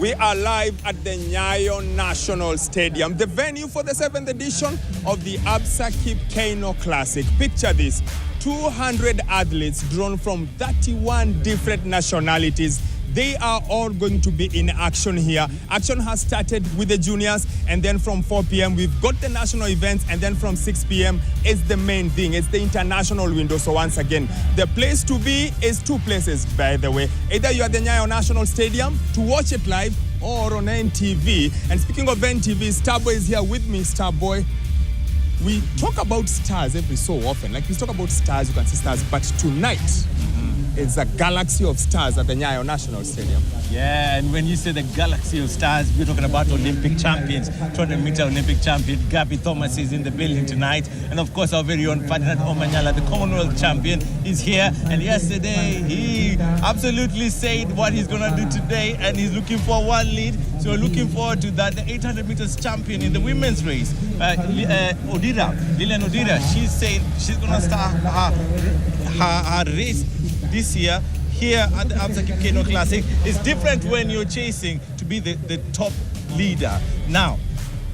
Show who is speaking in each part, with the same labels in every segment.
Speaker 1: We are live at the Nyayo National Stadium, the venue for the 7th edition of the Absa Kipkeino Classic. Picture this, 200 athletes drawn from 31 different nationalities. They are all going to be in action here. Action has started with the juniors, and then from 4 p.m. we've got the national events, and then from 6 p.m. is the main thing. It's the international window. So once again, the place to be is two places, by the way. Either you're at the Nyayo National Stadium to watch it live, or on NTV. And speaking of NTV, Starboy is here with me. Starboy, we talk about stars every so often. Like we talk about stars, you can see stars, but tonight, it's a galaxy of stars at the Nyayo National Stadium.
Speaker 2: Yeah, and when you say the galaxy of stars, we're talking about Olympic champions. 200-meter Olympic champion Gabby Thomas is in the building tonight. And of course, our very own Ferdinand Omanyala, the Commonwealth champion, is here. And yesterday, he absolutely said what he's going to do today, and he's looking for one lead. So we're looking forward to that. The 800 meters champion in the women's race, Lilian Odira, she's saying she's going to start her race this year here at the Absa Kipkeino Classic. It's different when you're chasing to be the top leader. Now,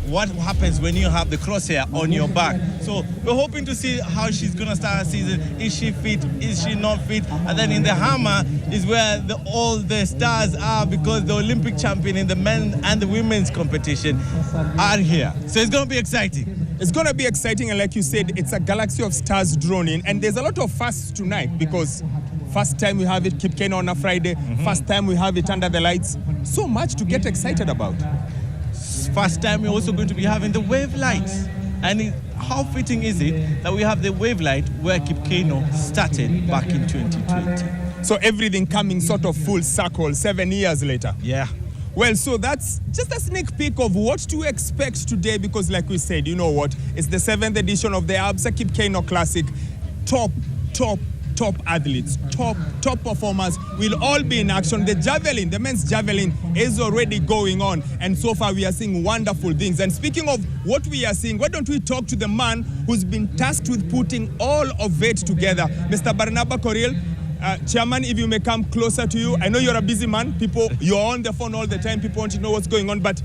Speaker 2: what happens when you have the crosshair on your back? So we're hoping to see how she's going to start her season. Is she fit? Is she not fit? And then in the hammer is where all the stars are, because the Olympic champion in the men and the women's competition are here. So it's going to be exciting.
Speaker 1: It's going to be exciting, and like you said, it's a galaxy of stars drawn in. And there's a lot of firsts tonight, because first time we have it Kipkeino on a Friday, first time we have it under the lights. So much to get excited about.
Speaker 2: First time we're also going to be having the Wavelight. And how fitting is it that we have the Wavelight where Kipkeino started back in 2020.
Speaker 1: So everything coming sort of full circle 7 years later.
Speaker 2: Yeah.
Speaker 1: Well, so that's just a sneak peek of what to expect today, because like we said, you know what? It's the 7th edition of the Absa Kipkeino Classic. Top athletes, top performers will all be in action. The javelin, the men's javelin is already going on, and so far we are seeing wonderful things. And speaking of what we are seeing, why don't we talk to the man who's been tasked with putting all of it together, Mr. Barnaba Koril. Chairman, if you may come closer to you. I know you're a busy man. You're on the phone all the time. People want to know what's going on. But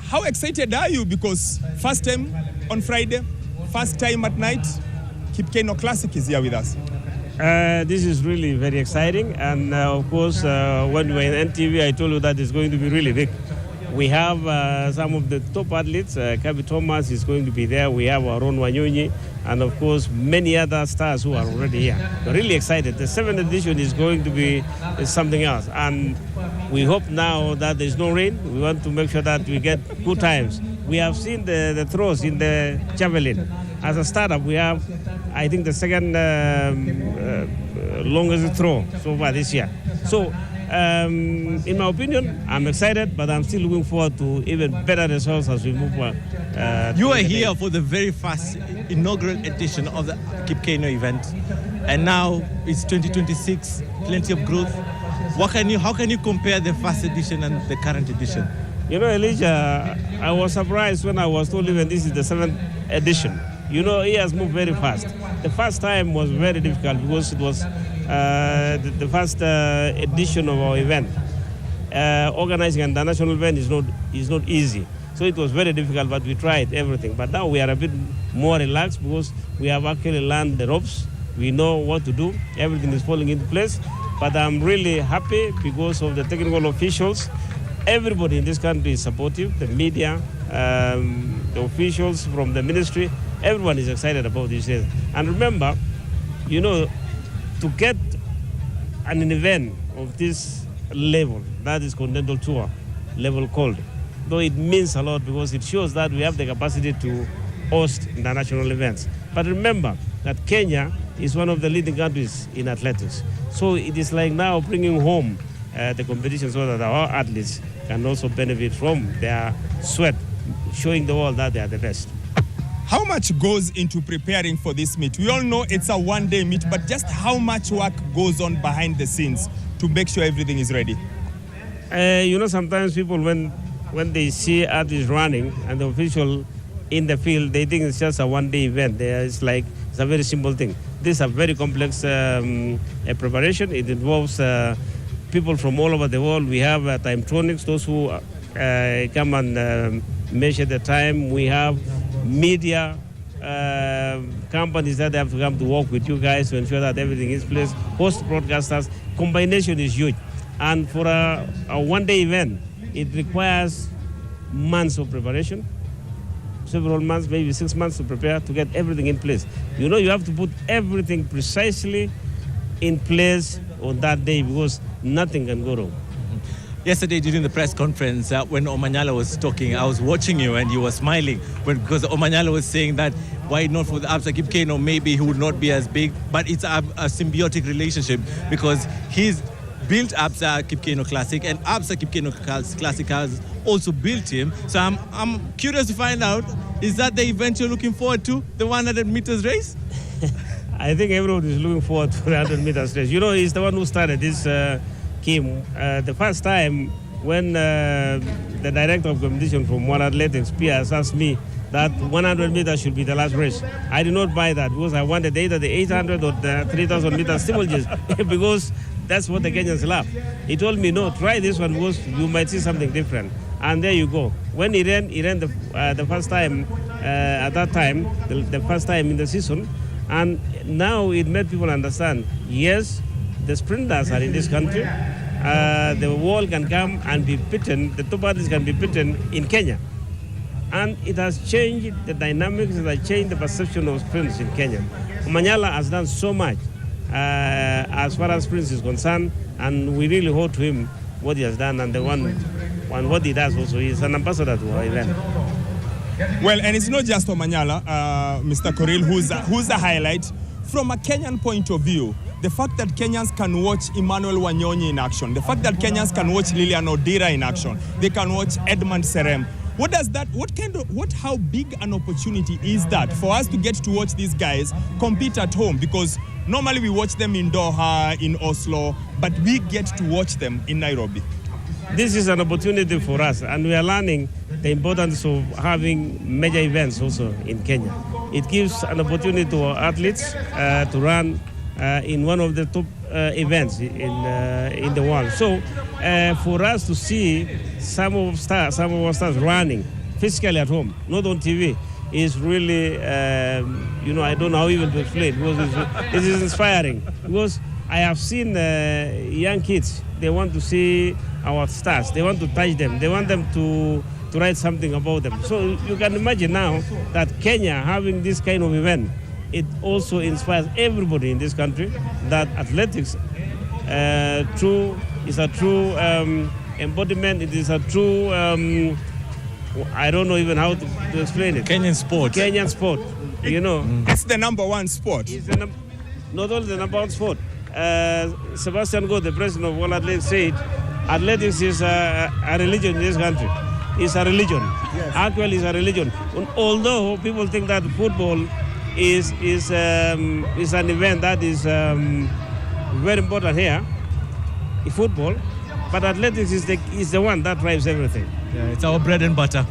Speaker 1: how excited are you? Because first time on Friday, first time at night, Kipkeino Classic is here with us.
Speaker 3: This is really very exciting. And of course, when we were in NTV, I told you that it's going to be really big. We have some of the top athletes. Gabby Thomas is going to be there. We have Aaron Wanyonyi, and of course many other stars who are already here. We're really excited. The 7th edition is going to be something else, and we hope now that there's no rain. We want to make sure that we get good times. We have seen the throws in the javelin. As a startup, we have, I think, the second longest throw so far this year. So in my opinion, I'm excited, but I'm still looking forward to even better results as we move on.
Speaker 2: You are here for the very first inaugural edition of the Kipkeino event, and now it's 2026, plenty of growth. How can you compare the first edition and the current edition?
Speaker 3: You know, Elijah, I was surprised when I was told even this is the 7th edition. You know, it has moved very fast. The first time was very difficult because it was the first edition of our event. Organizing an international event is not easy. So it was very difficult, but we tried everything. But now we are a bit more relaxed because we have actually learned the ropes. We know what to do. Everything is falling into place. But I'm really happy because of the technical officials. Everybody in this country is supportive. The media, the officials from the ministry, everyone is excited about this. And remember, you know, to get an event of this level, that is Continental Tour level called, though it means a lot because it shows that we have the capacity to host international events. But remember that Kenya is one of the leading countries in athletics. So it is like now bringing home the competition so that our athletes can also benefit from their sweat, showing the world that they are the best.
Speaker 1: How much goes into preparing for this meet? We all know it's a one-day meet, but just how much work goes on behind the scenes to make sure everything is ready?
Speaker 3: You know, sometimes people, when they see athletes running and the official in the field, they think it's just a one-day event. It's a very simple thing. This is a very complex preparation. It involves people from all over the world. We have Timetronics, those who come and measure the time. We have media companies that have to come to work with you guys to ensure that everything is placed. Host broadcasters, combination is huge. And for a one-day event, it requires months of preparation, several months, maybe 6 months to prepare to get everything in place. You know, you have to put everything precisely in place on that day because nothing can go wrong.
Speaker 2: Yesterday during the press conference, when Omanyala was talking, I was watching you and you were smiling because Omanyala was saying that why not for the Absa Kipkeino, maybe he would not be as big, but it's a symbiotic relationship because he's built Absa Kipkeino Classic and Absa Kipkeino Classic has also built him. So I'm curious to find out, is that the event you're looking forward to, the 100 meters race?
Speaker 3: I think everyone is looking forward to the 100 meters race. You know, he's the one who started this Kim. The first time when the director of competition from World Athletics, Piers, asked me that 100 meters should be the last race, I did not buy that because I wanted either the 800 or the 3,000 meters steeplechases because that's what the Kenyans love. He told me, no, try this one because you might see something different. And there you go. When he ran the first time, at that time, the first time in the season, and now it made people understand, yes, the sprinters are in this country. The world can come and be beaten, the top athletes can be beaten in Kenya. And it has changed the dynamics, it has changed the perception of sprints in Kenya. Omanyala has done so much as far as sprints is concerned, and we really owe to him what he has done and what he does also. He's an ambassador to our event.
Speaker 1: Well, and it's not just Omanyala, Mr. Koril, who's a highlight. From a Kenyan point of view, the fact that Kenyans can watch Emmanuel Wanyonyi in action, the fact that Kenyans can watch Lilian Odira in action, they can watch Edmund Serem. How big an opportunity is that for us to get to watch these guys compete at home? Because normally we watch them in Doha, in Oslo, but we get to watch them in Nairobi.
Speaker 3: This is an opportunity for us, and we are learning the importance of having major events also in Kenya. It gives an opportunity to our athletes to run in one of the top events in the world. So for us to see some of our stars running physically at home, not on TV, is really, I don't know how even to explain, because it is inspiring. Because I have seen young kids, they want to see our stars, they want to touch them, they want them to write something about them. So you can imagine now that Kenya having this kind of event, it also inspires everybody in this country that athletics is a true embodiment, it is a true, I don't know even how to explain it.
Speaker 2: Kenyan sport.
Speaker 3: Kenyan sport, you know.
Speaker 1: It's the number one sport.
Speaker 3: It's not only the number one sport. Sebastian Go, the president of World Athletics, said athletics is a religion in this country. It's a religion. Yes. Actually, it's a religion. Although people think that football is an event that is very important here, in football, but athletics is the one that drives everything.
Speaker 2: Yeah, it's our bread and butter.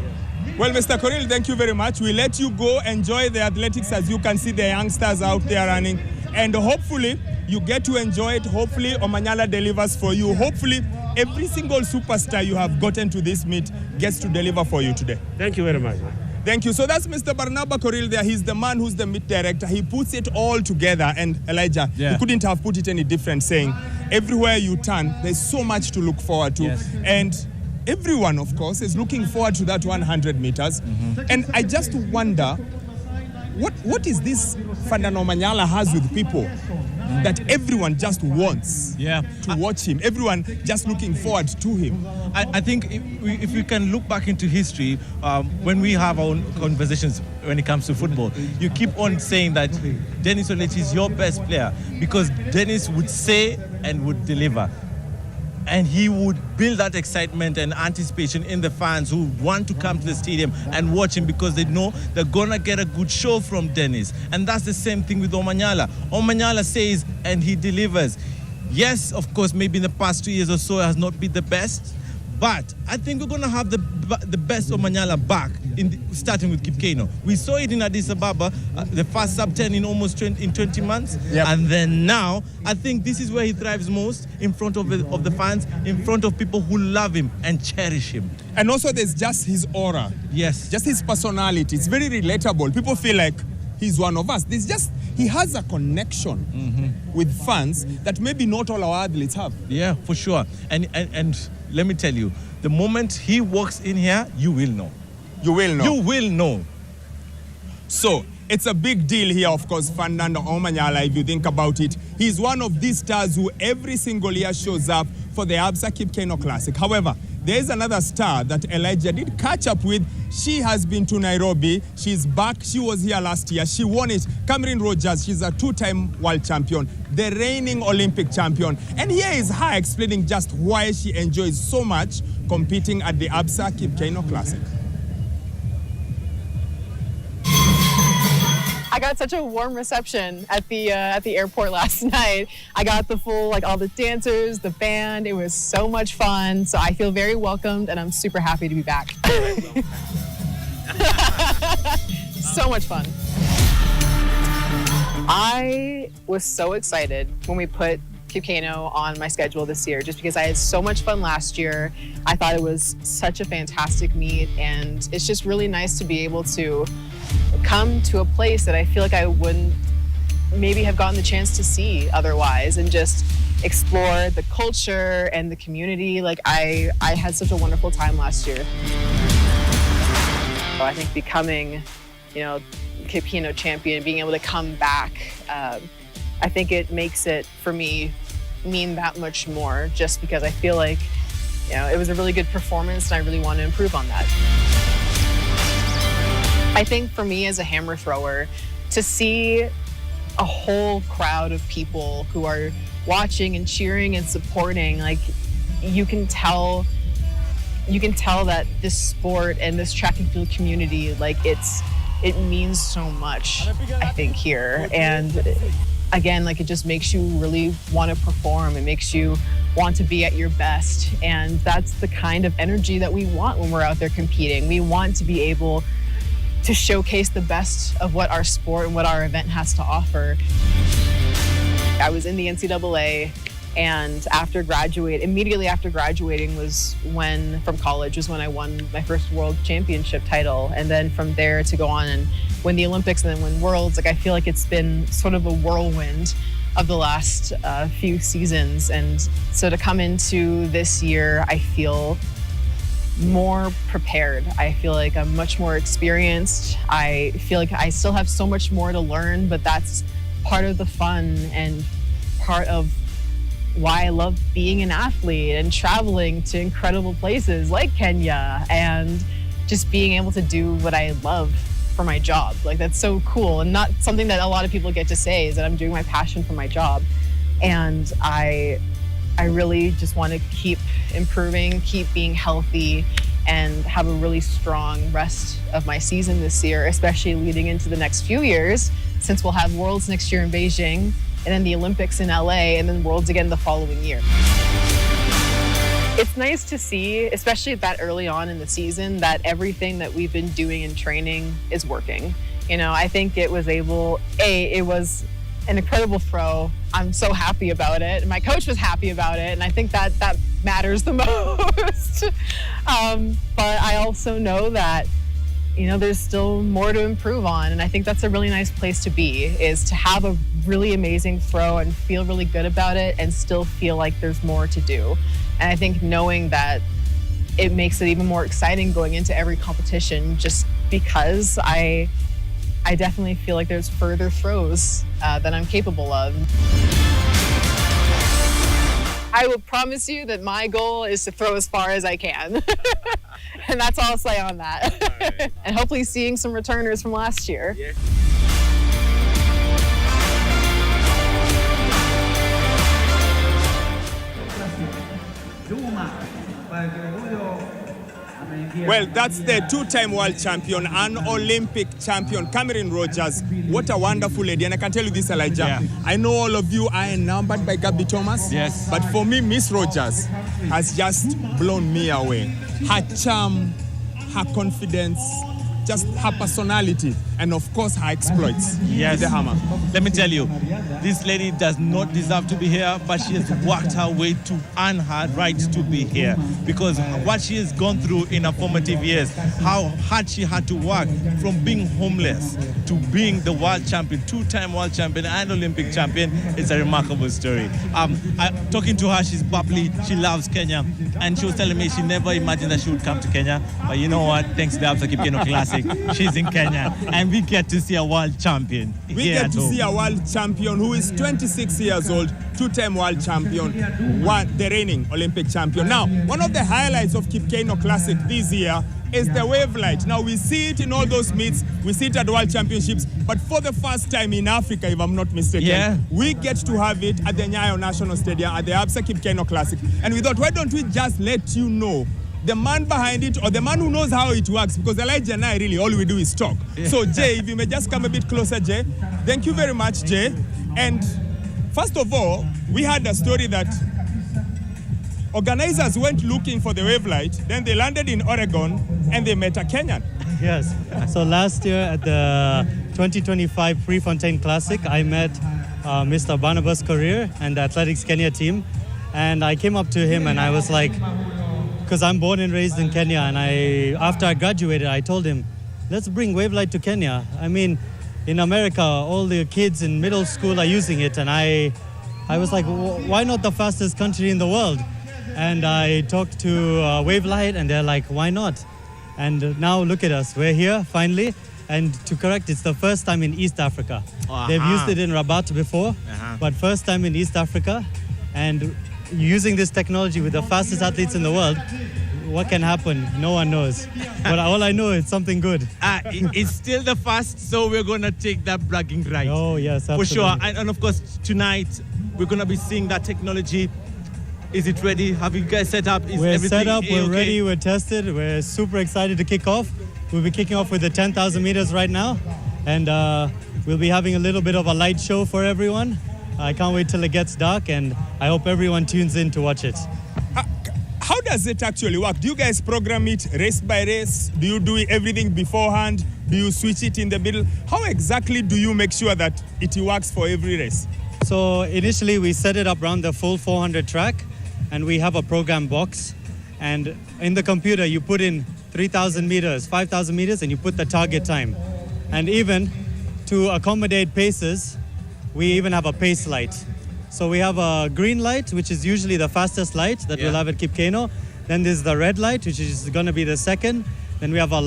Speaker 1: Well, Mr. Koril, thank you very much. We let you go enjoy the athletics as you can see the youngsters out there running, and hopefully you get to enjoy it. Hopefully Omanyala delivers for you. Hopefully every single superstar you have gotten to this meet gets to deliver for you today.
Speaker 3: Thank you very much.
Speaker 1: Thank you. So that's Mr. Barnaba Koril there. He's the man who's the meet director. He puts it all together. And Elijah, you couldn't have put it any different, saying everywhere you turn, there's so much to look forward to.
Speaker 2: Yes.
Speaker 1: And everyone, of course, is looking forward to that 100 meters. And I just wonder, what is this Ferdinand Omanyala has with people that everyone just wants to watch him? Everyone just looking forward to him.
Speaker 2: I think if we can look back into history, when we have our own conversations when it comes to football, you keep on saying that Dennis Olechi is your best player because Dennis would say and would deliver. And he would build that excitement and anticipation in the fans who want to come to the stadium and watch him because they know they're going to get a good show from Dennis. And that's the same thing with Omanyala. Omanyala says and he delivers. Yes, of course, maybe in the past 2 years or so it has not been the best, but I think we're going to have the best Omanyala back starting with Kipkeino. We saw it in Addis Ababa, the first sub-10 in almost 20 months.
Speaker 1: Yep.
Speaker 2: And then now, I think this is where he thrives most, in front of the fans, in front of people who love him and cherish him.
Speaker 1: And also there's just his aura.
Speaker 2: Yes.
Speaker 1: Just his personality. It's very relatable. People feel like he's one of us. He has a connection with fans that maybe not all our athletes have.
Speaker 2: Yeah, for sure. And let me tell you, the moment he walks in here, you will know.
Speaker 1: You will know.
Speaker 2: You will know.
Speaker 1: So, it's a big deal here, of course, Fernando Omanyala, if you think about it. He's one of these stars who every single year shows up for the Absa Kipkeino Classic. However, there is another star that Elijah did catch up with. She has been to Nairobi. She's back. She was here last year. She won it. Camryn Rogers, she's a two-time world champion, the reigning Olympic champion. And here is her explaining just why she enjoys so much competing at the Absa Kipkeino Classic.
Speaker 4: I got such a warm reception at the airport last night. I got the full, all the dancers, the band. It was so much fun. So I feel very welcomed and I'm super happy to be back. So much fun. I was so excited when we put Kipkeino on my schedule this year, just because I had so much fun last year. I thought it was such a fantastic meet, and it's just really nice to be able to come to a place that I feel like I wouldn't maybe have gotten the chance to see otherwise, and just explore the culture and the community. I had such a wonderful time last year. So I think becoming, Kipkeino champion, being able to come back, I think it makes it, for me, mean that much more, just because I feel like, it was a really good performance and I really want to improve on that. I think for me as a hammer thrower, to see a whole crowd of people who are watching and cheering and supporting, you can tell that this sport and this track and field community, it means so much, I think, here. And again, it just makes you really want to perform. It makes you want to be at your best. And that's the kind of energy that we want when we're out there competing. We want to be able to showcase the best of what our sport and what our event has to offer. I was in the NCAA, and immediately after graduating from college was when I won my first world championship title. And then from there to go on and win the Olympics and then win Worlds, I feel like it's been sort of a whirlwind of the last few seasons. And so to come into this year, I feel more prepared. I feel like I'm much more experienced. I feel like I still have so much more to learn, but that's part of the fun and part of why I love being an athlete and traveling to incredible places like Kenya and just being able to do what I love for my job. That's so cool, and not something that a lot of people get to say, is that I'm doing my passion for my job. And I really just want to keep improving, keep being healthy, and have a really strong rest of my season this year, especially leading into the next few years, since we'll have Worlds next year in Beijing, and then the Olympics in LA, and then Worlds again the following year. It's nice to see, especially that early on in the season, that everything that we've been doing in training is working. I think it was an incredible throw. I'm so happy about it. And my coach was happy about it. And I think that matters the most. But I also know that, there's still more to improve on. And I think that's a really nice place to be, is to have a really amazing throw and feel really good about it and still feel like there's more to do. And I think knowing that, it makes it even more exciting going into every competition, just because I definitely feel like there's further throws that I'm capable of. I will promise you that my goal is to throw as far as I can. And that's all I'll say on that. Right. And hopefully seeing some returners from last year. Yeah.
Speaker 1: Well, that's the two-time world champion and Olympic champion, Camryn Rogers. What a wonderful lady. And I can tell you this, Elijah. Yeah. I know all of you are enamored by Gabby Thomas.
Speaker 2: Yes.
Speaker 1: But for me, Miss Rogers has just blown me away. Her charm, her confidence, just her personality and, of course, her exploits with the hammer.
Speaker 2: Let me tell you, this lady does not deserve to be here, but she has worked her way to earn her right to be here. Because what she has gone through in her formative years, how hard she had to work from being homeless to being the world champion, two-time world champion and Olympic champion, is a remarkable story. Talking to her, she's bubbly, she loves Kenya, and she was telling me she never imagined that she would come to Kenya. But you know what? Thanks to the Absa Kipkeino Classic, she's in Kenya, and we get to see a world champion.
Speaker 1: We get to see a world champion who is 26 years old, two-time world champion, the reigning Olympic champion. Now, one of the highlights of Kipkeino Classic this year is the Wavelight. Now, we see it in all those meets, we see it at the World Championships, but for the first time in Africa, if I'm not mistaken, we get to have it at the Nyayo National Stadium at the Absa Kipkeino Classic. And we thought, why don't we just let you know the man behind it, or the man who knows how it works, because Elijah and I really, all we do is talk. So Jay, if you may just come a bit closer, Jay. Thank you very much, Jay. And first of all, we had a story that organizers went looking for the Wavelight, then they landed in Oregon and they met a Kenyan.
Speaker 5: Yes, so last year at the 2025 Prefontaine Classic, I met Mr. Barnabas Korir and the Athletics Kenya team, and I came up to him and I was like, because I'm born and raised in Kenya, and after I graduated, I told him, let's bring Wavelight to Kenya. I mean, in America, all the kids in middle school are using it, and I was like, why not the fastest country in the world? And I talked to Wavelight, and they're like, why not? And now look at us, we're here finally. And to correct, it's the first time in East Africa. They've used it in Rabat before, but first time in East Africa. And using this technology with the fastest athletes in the world, what can happen? No one knows. But all I know is something good.
Speaker 2: It's still the fast, so we're going to take that bragging right.
Speaker 5: Oh, yes, absolutely.
Speaker 2: For sure. And of course, tonight, we're going to be seeing that technology. Is it ready? Have you guys set up?
Speaker 5: We're set up, we're ready, we're tested. We're super excited to kick off. We'll be kicking off with the 10,000 meters right now. And we'll be having a little bit of a light show for everyone. I can't wait till it gets dark, and I hope everyone tunes in to watch it.
Speaker 1: How does it actually work? Do you guys program it race by race? Do you do everything beforehand? Do you switch it in the middle? How exactly do you make sure that it works for every race?
Speaker 5: So initially we set it up around the full 400 track, and we have a program box. And in the computer, you put in 3,000 meters, 5,000 meters, and you put the target time. And even to accommodate paces, we even have a pace light. So we have a green light, which is usually the fastest light that we'll have at Kipkeino. Then there's the red light, which is going to be the second. Then we have a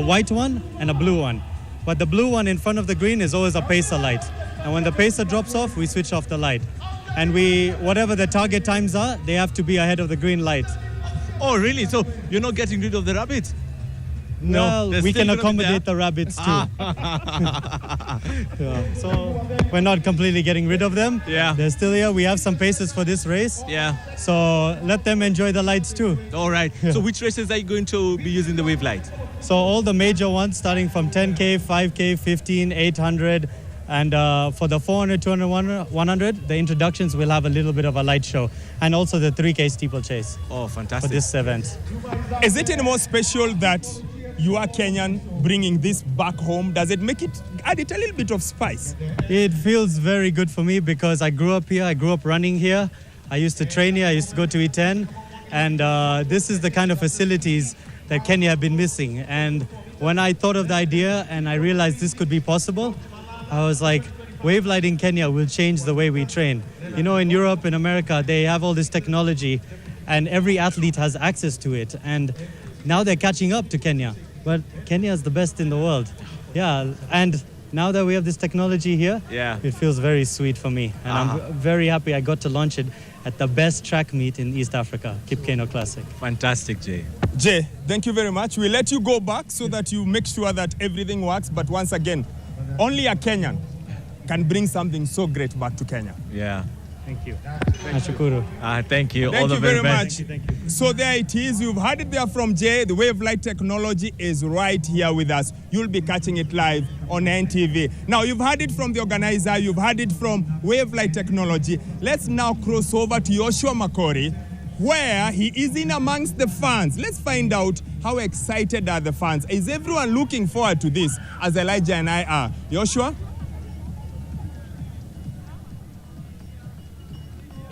Speaker 5: white one and a blue one. But the blue one in front of the green is always a pacer light. And when the pacer drops off, we switch off the light. And whatever the target times are, they have to be ahead of the green light.
Speaker 2: Oh, really? So you're not getting rid of the rabbits?
Speaker 5: No, we can accommodate the rabbits too. So we're not completely getting rid of them. They're still here. We have some paces for this race. So let them enjoy the lights too.
Speaker 2: All right. So which races are you going to be using the Wavelight?
Speaker 5: So all the major ones, starting from 10K, 5K, 15, 800. And for the 400, 200, 100, the introductions will have a little bit of a light show. And also the 3K steeplechase.
Speaker 2: Oh, fantastic.
Speaker 5: For this event.
Speaker 1: Is it any more special that you are Kenyan bringing this back home? Does it add it a little bit of spice?
Speaker 5: It feels very good for me because I grew up here. I grew up running here. I used to train here. I used to go to E10. And this is the kind of facilities that Kenya have been missing. And when I thought of the idea and I realized this could be possible, I was like, Wavelight in Kenya will change the way we train. You know, in Europe, in America, they have all this technology and every athlete has access to it. And now they're catching up to Kenya. But Kenya is the best in the world. Yeah, and now that we have this technology here, it feels very sweet for me. And I'm very happy I got to launch it at the best track meet in East Africa, Kipkeino Classic.
Speaker 2: Fantastic, Jay.
Speaker 1: Jay, thank you very much. We'll let you go back so that you make sure that everything works. But once again, only a Kenyan can bring something so great back to Kenya.
Speaker 2: Yeah.
Speaker 5: Thank you. Nashukuru.
Speaker 2: Thank you.
Speaker 1: Thank you very much.
Speaker 5: Thank you.
Speaker 1: So there it is. You've heard it there from Jay. The Wavelight technology is right here with us. You'll be catching it live on NTV. Now, you've heard it from the organizer. You've heard it from Wavelight technology. Let's now cross over to Joshua Makori, where he is in amongst the fans. Let's find out how excited are the fans. Is everyone looking forward to this as Elijah and I are? Joshua?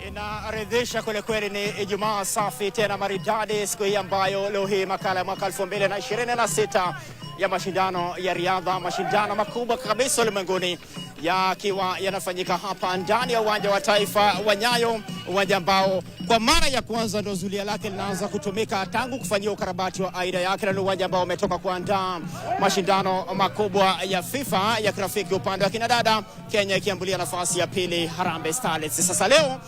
Speaker 6: Inaridhisha kweli kweli, ni Ijumaa safi tena maridadi, siku hii ambayo leo hii makala ya mwaka 2026 ya mashindano ya riadha, mashindano makubwa kabisa ulimwenguni yakiwa yanafanyika hapa ndani ya uwanja wa taifa wa Nyayo, uwanja ambao kwa mara ya kwanza ndo zulia lake linaanza kutumika tangu kufanyia ukarabati wa aina yake, na uwanja ambao umetoka kuandaa mashindano makubwa ya FIFA ya grafiki upande wa kinadada, Kenya ikiambulia nafasi ya pili Harambee Starlets. Sasa leo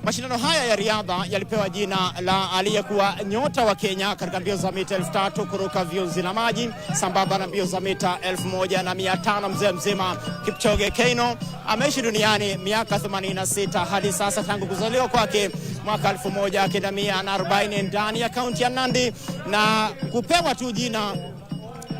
Speaker 6: mashindano haya ya riadha yalipewa jina la aliyekuwa nyota wa Kenya katika mbio za mita 3000 kuruka viunzi na maji sambamba na mbio za mita 1500. Mzee mzima Kipkeino ameishi duniani miaka 86 hadi sasa tangu kuzaliwa kwake mwaka 1940 ndani ya kaunti ya Nandi, na kupewa tu jina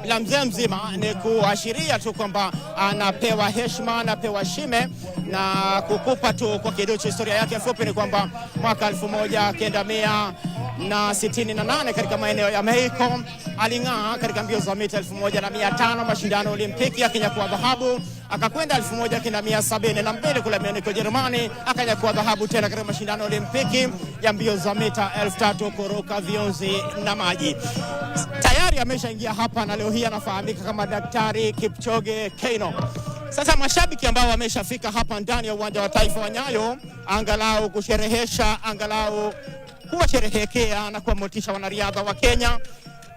Speaker 6: la mzee mzima ni kuashiria tu kwamba anapewa heshima, anapewa shime, na kukupa tu kwa kidogo historia yake fupi ni kwamba mwaka 1968 katika maeneo ya Mexico aling'aa katika mbio za mita 1500 mashindano Olimpiki, akanyakua dhahabu. Akakwenda 1972 kule Munich Ujerumani, akanyakua dhahabu tena katika mashindano Olimpiki ya mbio za mita 3000 kuruka viunzi na maji. Tayari ameshaingia hapa na leo hii anafahamika kama Daktari Kipkeino. Sasa mashabiki ambao wameshafika hapa ndani ya uwanja wa taifa wa Nyayo, angalau kusherehesha, angalau kuwasherehekea na kuwamotisha wanariadha wa Kenya,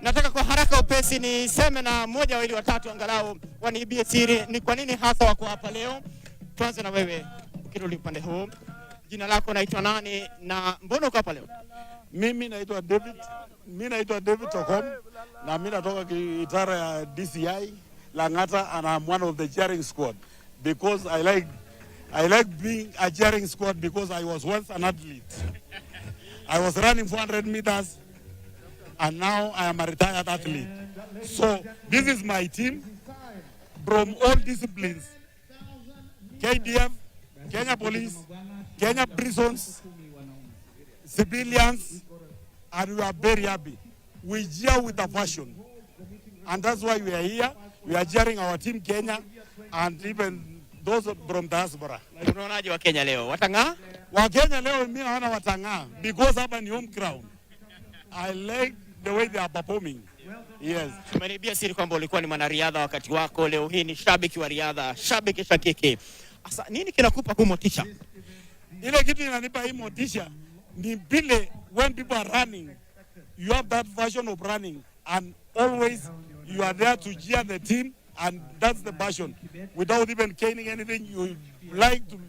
Speaker 6: nataka kwa haraka upesi niseme na mmoja wawili watatu angalau waniibie siri ni kwa nini hasa wako hapa leo. Tuanze na wewe ukirudi upande huu. Jina lako naitwa nani na mbona uko hapa leo?
Speaker 7: Mimi naitwa David. Mimi naitwa David Tokom na mimi natoka kitara ya DCI Langata, and I'm one of the cheering squad because I like being a cheering squad because I was once an athlete. I was running 400 meters and now I am a retired athlete. So this is my team from all disciplines: KDF, Kenya Police, Kenya Prisons, civilians, and we are very happy. We cheer with a passion, and that's why we are here. We are cheering our team Kenya and even those from diaspora.
Speaker 6: Unaonaje wa Kenya leo? Watang'aa?
Speaker 7: Wa Kenya leo mimi naona watang'aa because hapa ni home ground. I like the way they are performing. Yes.
Speaker 6: Tumenibia siri kwamba ulikuwa ni mwanariadha wakati wako, leo hii ni shabiki wa riadha, shabiki shakiki. Sasa nini kinakupa kumotisha?
Speaker 7: Ile kitu inanipa hii motisha ni vile when people are running, you have that version of running, and always you are there to cheer the team, and that's the passion. Without even caning anything, you like to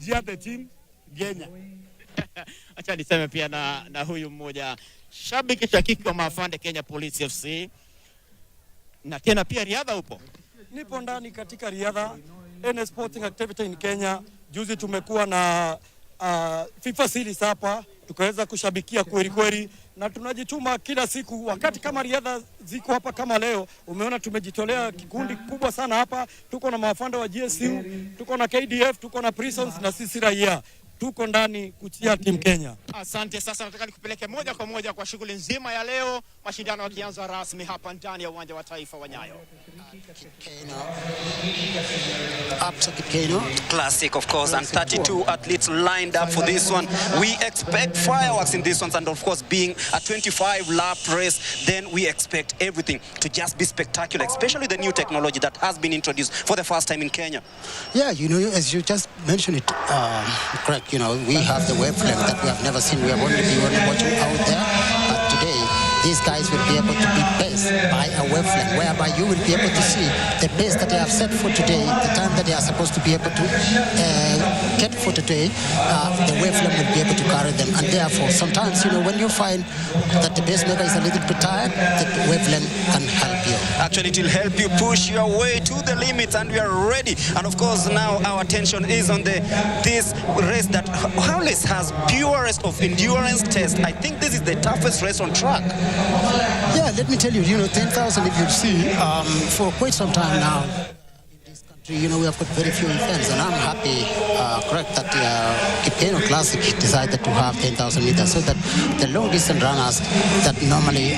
Speaker 7: cheer the team Kenya.
Speaker 6: Acha niseme pia na huyu mmoja shabiki shakiki wa Mafande Kenya Police FC, na tena pia riadha upo.
Speaker 8: Nipo ndani katika riadha, any sporting activity in Kenya. Juzi tumekuwa na FIFA series hapa, tukaweza kushabikia kweli kweli, na tunajituma kila siku. Wakati kama riadha ziko hapa kama leo, umeona tumejitolea kikundi kubwa sana hapa. Tuko na mafanda wa GSU, tuko na KDF, tuko na Prisons na sisi raia. Tuko ndani kuchia team Kenya.
Speaker 6: Asante. Sasa nataka nikupeleke moja kwa moja kwa shughuli nzima ya leo, mashindano yakianza rasmi hapa ndani ya uwanja wa taifa wa Nyayo.
Speaker 9: Absa Kipkeino Classic, of course, and 32 athletes lined up for this one. We expect fireworks in this one, and of course, being a 25-lap race, then we expect everything to just be spectacular, especially the new technology that has been introduced for the first time in Kenya.
Speaker 10: Yeah, you know, as you just mentioned it, correct. You know, we have the Wavelight that we have never seen. We have only been watching out there, but today these guys will be able to be paced by a Wavelight, whereby you will be able to see the pace that they have set for today, the time that they are supposed to be able to get for today. The Wavelight will be able to carry them, and therefore sometimes, you know, when you find that the pacemaker is a little bit tired, the Wavelight can help you.
Speaker 9: Actually, it will help you push your way to the limits, and we are ready. And of course, now our attention is on this race that always has purest of endurance test. I think this is the toughest race on track.
Speaker 10: Yeah, let me tell you, you know, 10,000, if you see, for quite some time now, in this country, You know, we have got very few events, and I'm happy, correct, that Kipkeino Classic decided to have 10,000 meters, so that the long distance runners that normally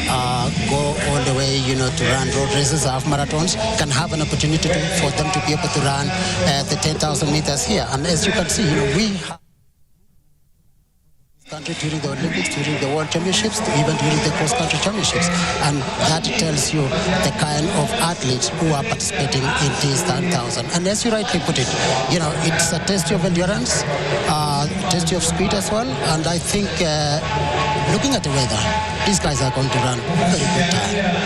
Speaker 10: go all the way, you know, to run road races, half marathons, can have an opportunity for them to be able to run the 10,000 meters here. And as you can see, you know, we have country during the Olympics, during the World Championships, even during the cross-country championships, and that tells you the kind of athletes who are participating in these 10,000. And as you rightly put it, you know, it's a test of endurance, test of speed as well. And I think, looking at the weather, these guys are going to run a very good time.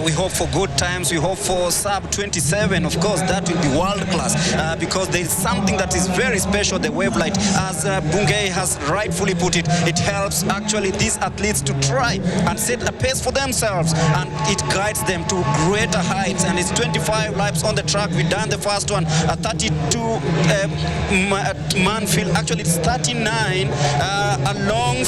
Speaker 9: We hope for good times. We hope for sub 27. Of course, that will be world class because there is something that is very special. The Wavelight, as Bungei has rightfully put it, it helps actually these athletes to try and set a pace for themselves, and it guides them to greater heights. And it's 25 laps on the track. We've done the first one, a 32 man field. Actually, it's 39. A long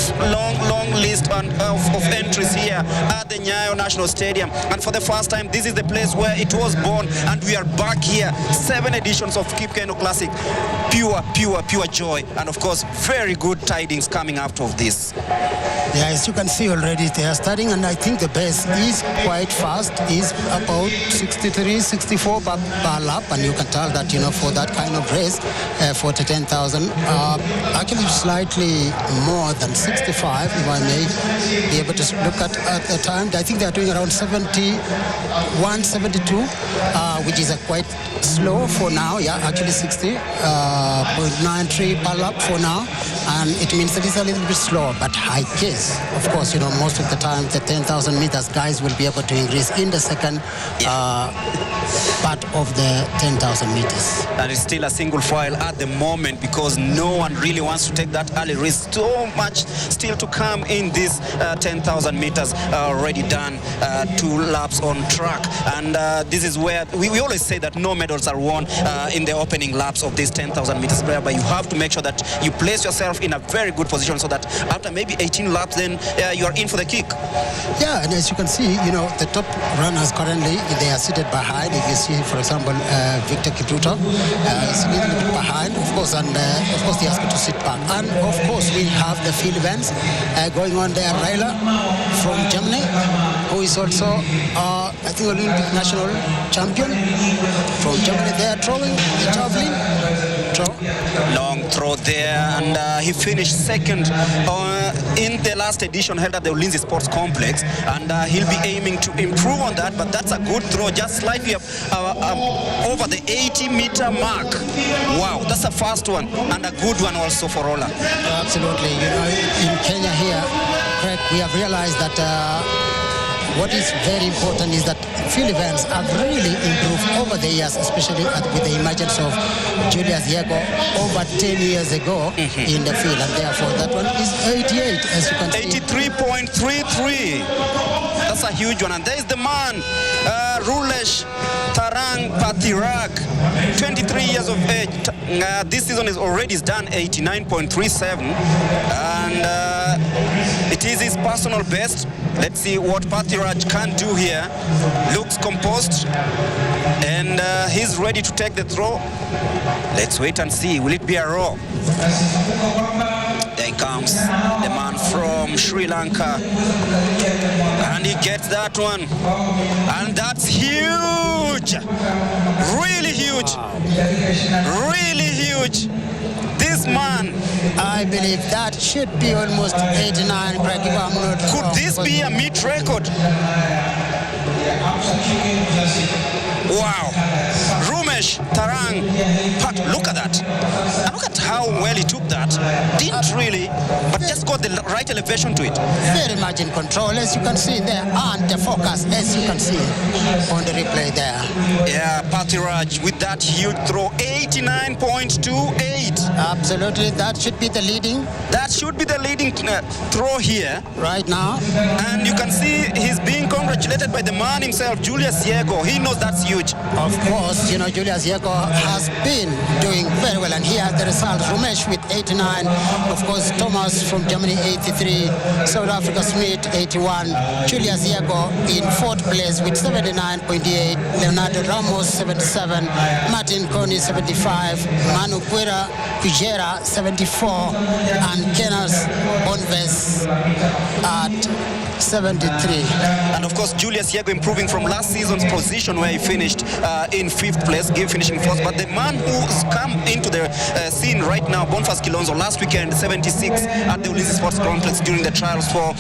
Speaker 9: list of entries here at the Nyayo National Stadium. And for the first time, this is the place where it was born, and we are back here. 7 editions of Kipkeino Classic. Pure joy, and of course, very good tidings coming out of this.
Speaker 10: Yeah, as you can see already, they are starting, and I think the pace is quite fast. Is about 63, 64 per lap, and you can tell that, you know, for that kind of race, for the 10,000, actually slightly more than 65, if I may be able to look at the time. I think they are doing around 71, 72, which is a quite slow for now. Yeah, actually 60.93 per lap for now, and it means that it's a little bit slower, but I guess, of course, you know, most of the time the 10,000 meters guys will be able to increase in the second part of the 10,000 meters.
Speaker 9: And it's still a single file at the moment because no one really wants to take that early risk. So much still to come in this 10,000 meters already done, 2 laps on track. And this is where we always say that no medals are won in the opening laps of this 10,000 meters, but you have to make sure that you place yourself in a very good position so that after maybe 18 laps, then you are in for the kick.
Speaker 10: Yeah, and as you can see, you know, the top runners currently, they are seated behind. If you see, for example, Victor Kipruto is a little bit behind, of course, and of course he has to sit back. And of course, we have the field events going on there. Raila from Germany, who is also, I think, Olympic national champion from Germany. They are throwing the javelin.
Speaker 9: Long throw there, and he finished second in the last edition held at the Ulinzi Sports Complex, and he'll be aiming to improve on that, but that's a good throw, just slightly over the 80-meter mark. Wow, that's a fast one, and a good one also for Ola.
Speaker 10: Absolutely. You know, in Kenya here, Craig, we have realized that what is very important is that field events have really improved over the years, especially with the emergence of Julius Yego over 10 years ago in the field, and therefore that one is 88, as you can see.
Speaker 9: 83.33. That's a huge one, and there is the man, Rulesh Tarang Patirag, 23 years of age. This season is already done 89.37, and it is his personal best. Let's see what Patiraj can do here. Looks composed, and he's ready to take the throw. Let's wait and see. Will it be a row? There comes the man from Sri Lanka, and he gets that one, and that's huge, really huge, really huge. This man,
Speaker 10: I believe that should be almost 89.
Speaker 9: Could this be a meet record? Wow. Rumesh Tarang, but look at that. And look at how well he took that. Didn't really, but just got the right elevation to it.
Speaker 10: Very much in control, as you can see there, and the focus, as you can see on the replay there.
Speaker 9: Yeah, Patiraj with that huge throw, 89.28.
Speaker 10: Absolutely, that should be the leading.
Speaker 9: That should be the leading throw here.
Speaker 10: Right now.
Speaker 9: And you can see he's being congratulated by the man himself, Julius Yego. He knows that's huge.
Speaker 10: Of course, you know, Julius Yego has been doing very well, and he has the results. Rumesh with 89. Of course, Thomas from Germany, 83. South Africa, Smith, 81. Julius Yago in 4th place with 79.8. Leonardo Ramos, 77. Martin Kony, 75. Manu Kujera, 74. And Kenas Bonves at 73.
Speaker 9: And of course, Julius Yago improving from last season's position where he finished in 5th place, finishing 4th. But the man who's come into the scene right now, Boniface Kilonzo, last weekend, 76 at the Ulinzi Sports Complex during the trials for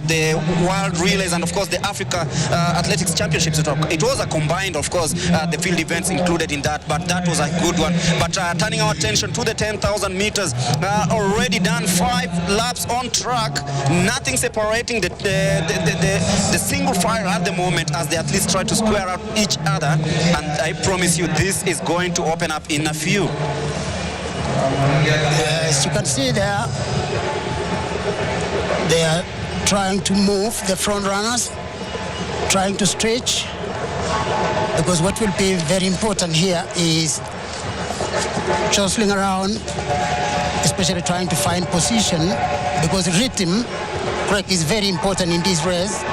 Speaker 9: the World Relays and of course the Africa Athletics Championships. It was a combined, of course, the field events included in that, but that was a good one. But turning our attention to the 10,000 meters, already done 5 laps on track, nothing separating the single file at the moment as the athletes try to square out each other, and I promise you this is going to open up in a few.
Speaker 10: As you can see there, they are trying to move the front runners, trying to stretch, because what will be very important here is jostling around, especially trying to find position, because rhythm, correct, is very important in this race.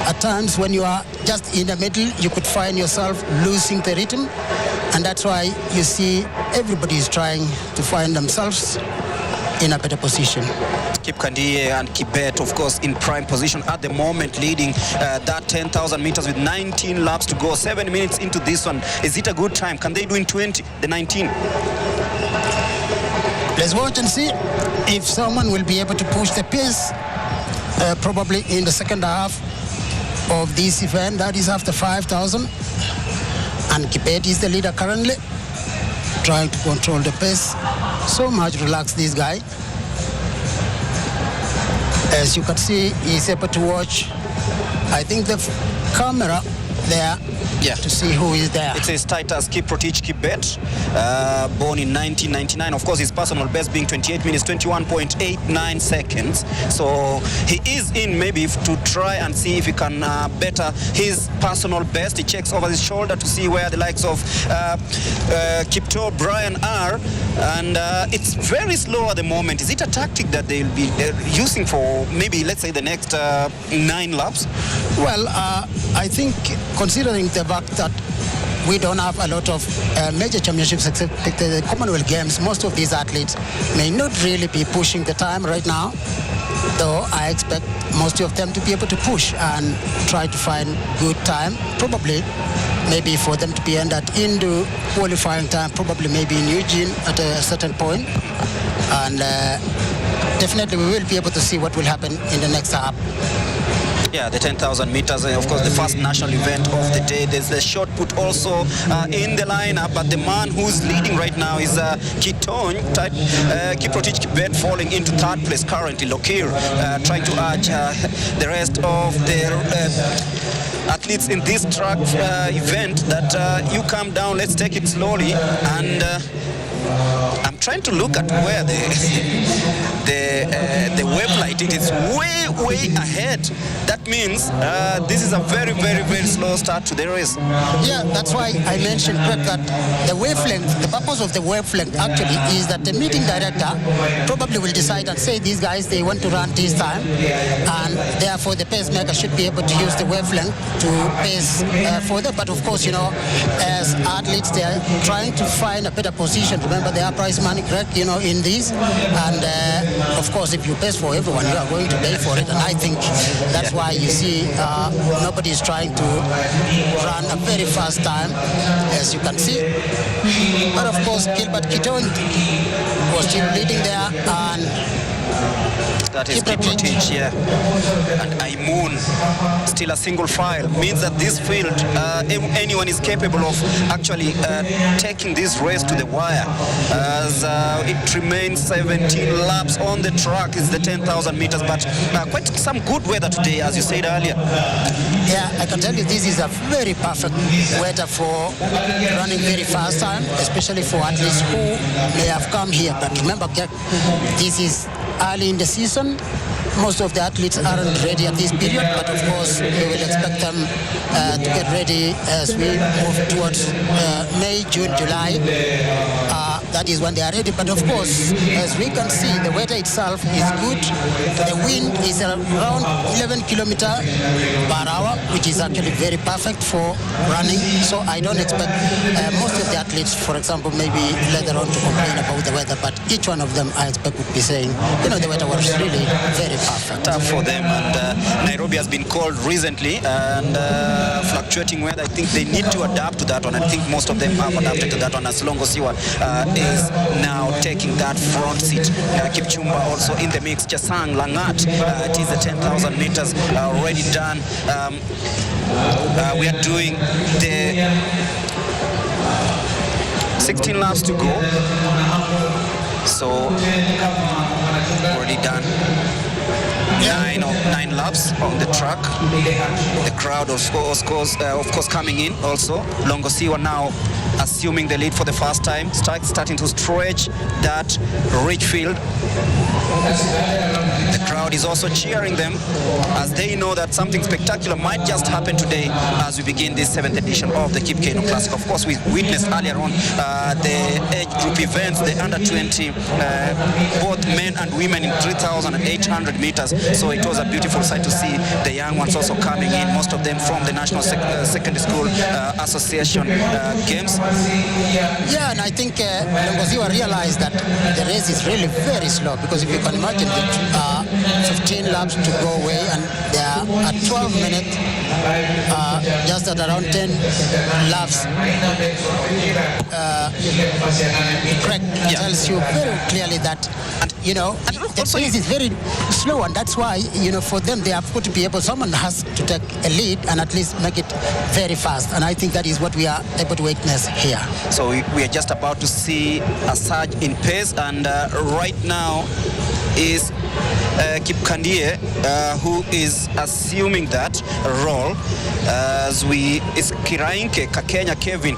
Speaker 10: At times when you are just in the middle, you could find yourself losing the rhythm, and that's why you see everybody is trying to find themselves in a better position.
Speaker 9: Kip Kandie and Kibet, of course, in prime position at the moment, leading that 10,000 meters with 19 laps to go. 7 minutes into this one. Is it a good time? Can they do in 20, the 19?
Speaker 10: Let's watch and see if someone will be able to push the pace, probably in the second half of this event. That is after 5,000. And Kibet is the leader currently, trying to control the pace. So much relaxed, this guy. As you can see, he's able to watch, I think, the camera there, to see who is there.
Speaker 9: It says Titus Kiprotich Kibet, born in 1999. Of course, his personal best being 28 minutes, 21.89 seconds. So he is in maybe to try and see if he can better his personal best. He checks over his shoulder to see where the likes of Kipto Brian are. And it's very slow at the moment. Is it a tactic that they'll be using for maybe, let's say, the next 9 laps?
Speaker 10: Well, I think considering the fact that we don't have a lot of major championships except the Commonwealth Games, most of these athletes may not really be pushing the time right now, though I expect most of them to be able to push and try to find good time, probably maybe for them to be in that Indo qualifying time, probably maybe in Eugene at a certain point. And definitely we will be able to see what will happen in the next half.
Speaker 9: Yeah, the 10,000 meters, of course, the first national event of the day. There's the shot put also in the lineup, but the man who's leading right now is Kiprotich Kibet, falling into 3rd place currently. Lokir trying to urge the rest of the athletes in this track event that you come down, let's take it slowly. And I'm trying to look at where the Wavelight, it is way ahead. That means this is a very slow start to the race.
Speaker 10: Yeah, that's why I mentioned that the wavelength, the purpose of the wavelength actually is that the meeting director probably will decide and say these guys, they want to run this time, and therefore the pacemaker should be able to use the wavelength to pace for them. But of course, you know, as athletes, they are trying to find a better position. Remember, there are prize money, correct, you know, in these. And of course, if you pace for everyone, you are going to pay for it. And I think that's why you see nobody is trying to run a very fast time, as you can see. But of course, Gilbert Kiton was still leading there, and
Speaker 9: that is Kiprotich, yeah. And Aimun, still a single file, means that this field, anyone is capable of actually taking this race to the wire. As it remains 17 laps on the track, is the 10,000 meters, but quite some good weather today, as you said earlier.
Speaker 10: Yeah, I can tell you this is a very perfect weather for running very fast time, especially for athletes who may have come here. But remember, this is early in the season. Most of the athletes aren't ready at this period, but of course we will expect them to get ready as we move towards May, June, July. That is when they are ready. But of course, as we can see, the weather itself is good. The wind is around 11 kilometers per hour, which is actually very perfect for running. So I don't expect most of the athletes, for example, maybe later on to complain about the weather, but each one of them I expect would be saying, the weather was really very perfect.
Speaker 9: Tough for them, and Nairobi has been cold recently, and fluctuating weather. I think they need to adapt to that one. I think most of them have adapted to that one, as Longosiwa is now taking that front seat. Kipchumba also in the mix. Chesang Langat, it is the 10,000 meters already done. We are doing the 16 laps to go. So already done 9 laps on the track. The crowd of course coming in also. Longosiwa now assuming the lead for the first time, starting to stretch that rich field. The crowd is also cheering them as they know that something spectacular might just happen today as we begin this 7th edition of the Kipkeino Classic. Of course, we witnessed earlier on the age group events, the under 20, both men and women in 3,800 meters. So it was a beautiful sight to see the young ones also coming in, most of them from the National Secondary School Association Games.
Speaker 10: Yeah, and I think Longosiwa realized that the race is really very slow, because if you can imagine that 15 laps to go away, and they are at 12 minutes, just at around 10 laps. Craig tells you very clearly that, the pace is very slow, and that's why, for them, they have got to be able, someone has to take a lead and at least make it very fast. And I think that is what we are able to witness here.
Speaker 9: So we are just about to see a surge in pace, and right now is Kipkandie who is assuming that role as is Kirainke Kakenya Kevin,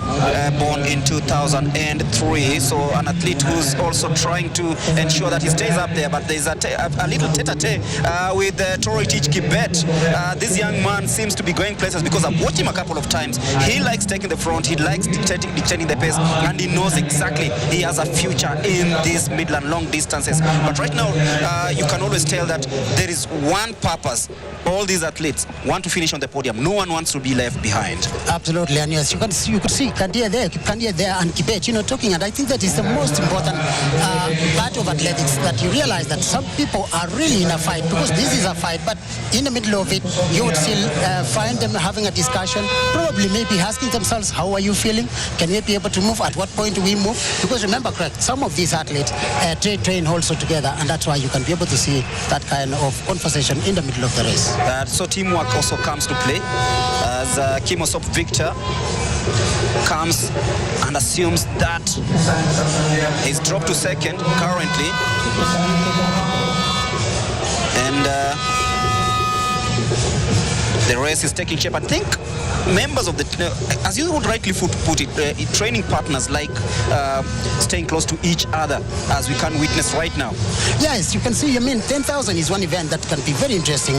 Speaker 9: born in 2003, so an athlete who's also trying to ensure that he stays up there, but there's a little tete-a-tete with Toritich Kibet. This young man seems to be going places because I've watched him a couple of times. He likes taking the front, he likes dictating the pace, and he knows exactly he has a future in these middle and long distances. But right now, you can always tell that there is one purpose. All these athletes want to finish on the podium. No one wants to be left behind.
Speaker 10: Absolutely, and yes, you could see Kandia there and Kibet, talking, and I think that is the most important part of athletics, that you realize that some people are really in a fight, because this is a fight, but in the middle of it, you would still find them having a discussion, probably maybe asking themselves, how are you feeling? Can we be able to move? At what point do we move? Because remember, correct, some of these athletes train also together, and that's why you can be able to see that kind of conversation in the middle of the race.
Speaker 9: So teamwork also comes to play, as Kimosop Victor comes and assumes that he's dropped to second currently, and the race is taking shape. I think members of the, as you would rightly put it, training partners like staying close to each other, as we can witness right now.
Speaker 10: Yes, you can see, 10,000 is one event that can be very interesting.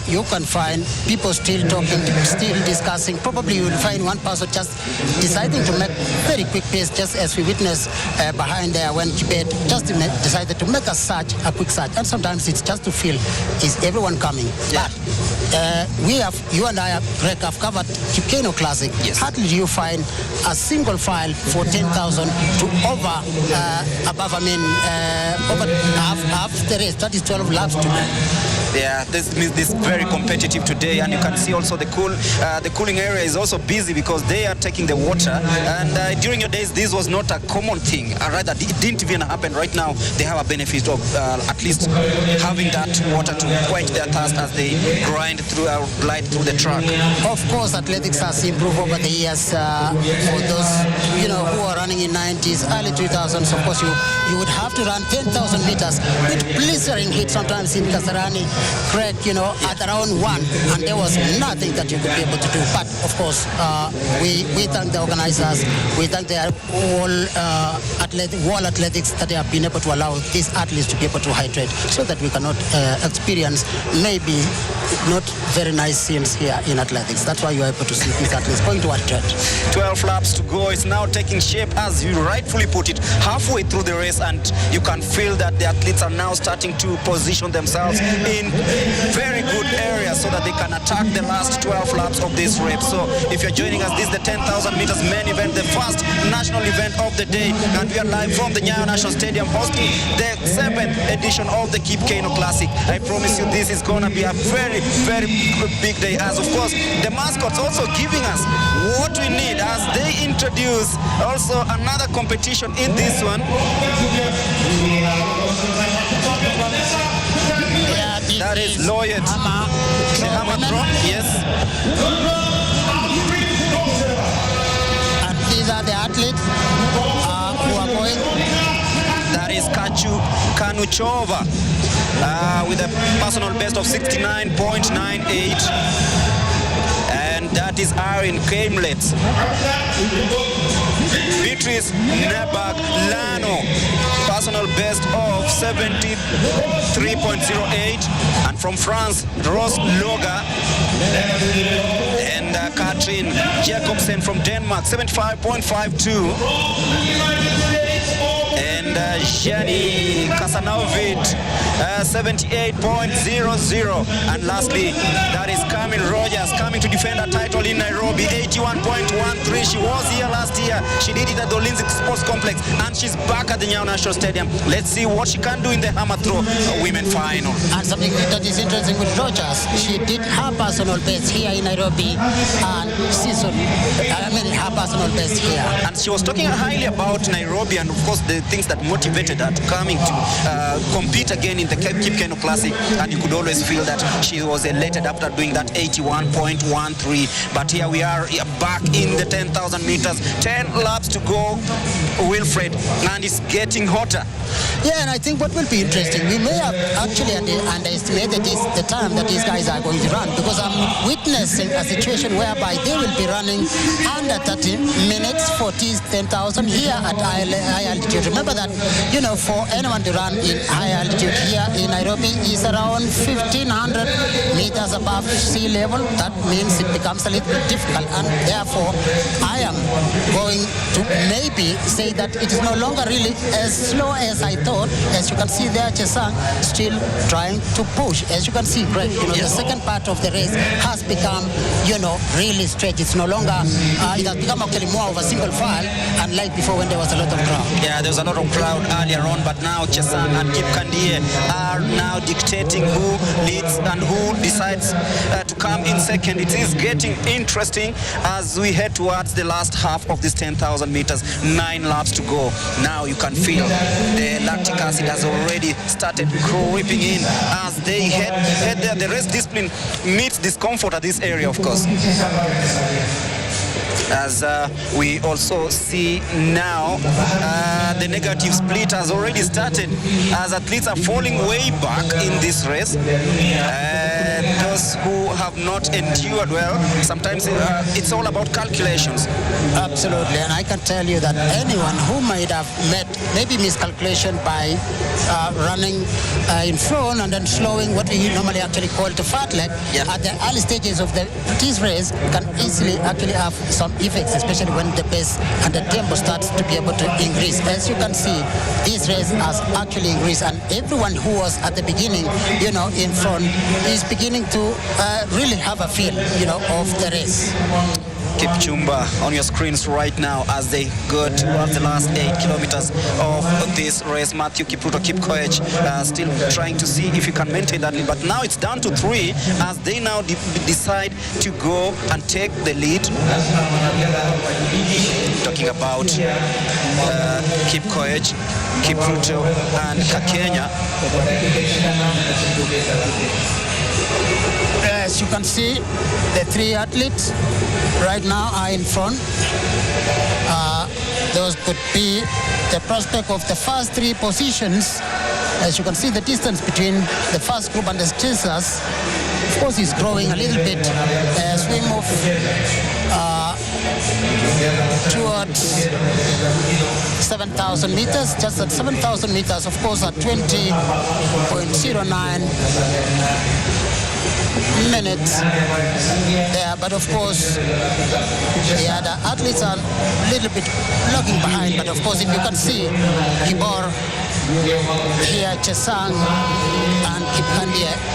Speaker 10: You can find people still talking, still discussing. Probably you will find one person just deciding to make very quick pace, just as we witnessed behind there when Kibet just decided to make a quick surge. And sometimes it's just to feel, is everyone coming?
Speaker 9: Yeah.
Speaker 10: But you and I, Greg, have covered Kipkeino Classic.
Speaker 9: Yes.
Speaker 10: Hardly do you find a single file for 10,000 to over half the race. That is 12 laps to go.
Speaker 9: Yeah, this very competitive today, and you can see also the cooling area is also busy because they are taking the water. And during your days, this was not a common thing. Rather, it didn't even happen. Right now, they have a benefit of at least having that water to quench their thirst as they grind glide through the track.
Speaker 10: Of course, athletics has improved over the years. For those who are running in 90s, early 2000s, of course, you would have to run 10,000 meters with blistering heat sometimes in Kasarani. Greg, at around 1, and there was nothing that you could be able to do. But of course, we thank the organizers. We thank the wall athletics that they have been able to allow these athletes to be able to hydrate, so that we cannot experience maybe not very nice scenes here in athletics. That's why you are able to see these athletes going to hydrate.
Speaker 9: 12 laps to go. It's now taking shape, as you rightfully put it, halfway through the race, and you can feel that the athletes are now starting to position themselves in very good areas so that they can attack the last 12 laps of this race. So if you're joining us, this is the 10,000 meters main event, the first national event of the day, and we are live from the Nyayo National Stadium hosting the 7th edition of the Kipkeino Classic. I promise you this is going to be a very, very big day, as of course the mascots also giving us what we need as they introduce also another competition in this one. That is Lloyd. The hammer throw, yes.
Speaker 10: And these are the athletes who are going.
Speaker 9: That is Kanuchova with a personal best of 69.98. And that is Aaron Kamlet. Beatrice Nebag Lano, personal best of 73.08. And from France, Rose Loga and Katrin Jacobsen from Denmark, 75.52. And Jenny Kasanovic, 78.00. And lastly, that is Camryn Rogers coming to defend her title in Nairobi, 81.13. She was here last year. She did it at the Olympic Sports Complex, and she's back at the Nyayo National Stadium. Let's see what she can do in the hammer throw women final.
Speaker 10: And something that is interesting with Rogers, she did her personal best here in Nairobi, and her personal best here.
Speaker 9: And she was talking highly about Nairobi and, of course, the things that motivated her to coming to compete again in the Kipkeino Classic. And you could always feel that she was elated after doing that 81.13. But here we are back in the 10,000 meters, 10 laps to go, Wilfred, and it's getting hotter.
Speaker 10: Yeah, and I think what will be interesting, we may have actually underestimated the time that these guys are going to run, because I'm witnessing a situation whereby they will be running under 30 minutes for these 10,000 here at high altitude. Remember that, for anyone to run in high altitude here in Nairobi is around 1,500 meters above sea level. That means it becomes a little difficult, and therefore I am going to maybe say that it is no longer really as slow as I thought. As you can see there, Chesang still trying to push. As you can see, Greg, the second part of the race has become, really stretched. It's no longer, it has become actually more of a single file, unlike before when there was a lot of crowd.
Speaker 9: Yeah, there was a lot of crowd earlier on, but now Chesang and Kipkandie are now dictating who leads and who decides to come in second. It is getting interesting as we head towards the last half of this 10,000 meters, 9 laps to go. Now you can feel the lactic acid has already started creeping in as they head there. The race discipline meets discomfort at this area, of course. As we also see now, the negative split has already started as athletes are falling way back in this race. Those who have not endured well, sometimes it's all about calculations.
Speaker 10: Absolutely, and I can tell you that anyone who might have met maybe miscalculation by running in front and then slowing, what we normally actually call the fat leg, at the early stages of this race can easily actually have some effects, especially when the pace and the tempo starts to be able to increase. As you can see, this race has actually increased, and everyone who was at the beginning, in front, is beginning to really have a feel, of the race.
Speaker 9: Kipchumba on your screens right now as they go towards the last 8 kilometers of this race. Matthew Kipruto Kipkoech still trying to see if he can maintain that lead, but now it's down to 3 as they now decide to go and take the lead. Talking about Kipkoech, Kipruto and Kakenya.
Speaker 10: As you can see, the 3 athletes right now are in front. Those could be the prospect of the first 3 positions As you can see, the distance between the first group and the chasers, of course, is growing a little bit as we move towards 7,000 meters. Just at 7,000 meters, of course, at 20.09 minutes there, but of course the other athletes are a little bit lagging behind. But of course, if you can see, Kibor here, Chesang and Kipkeino,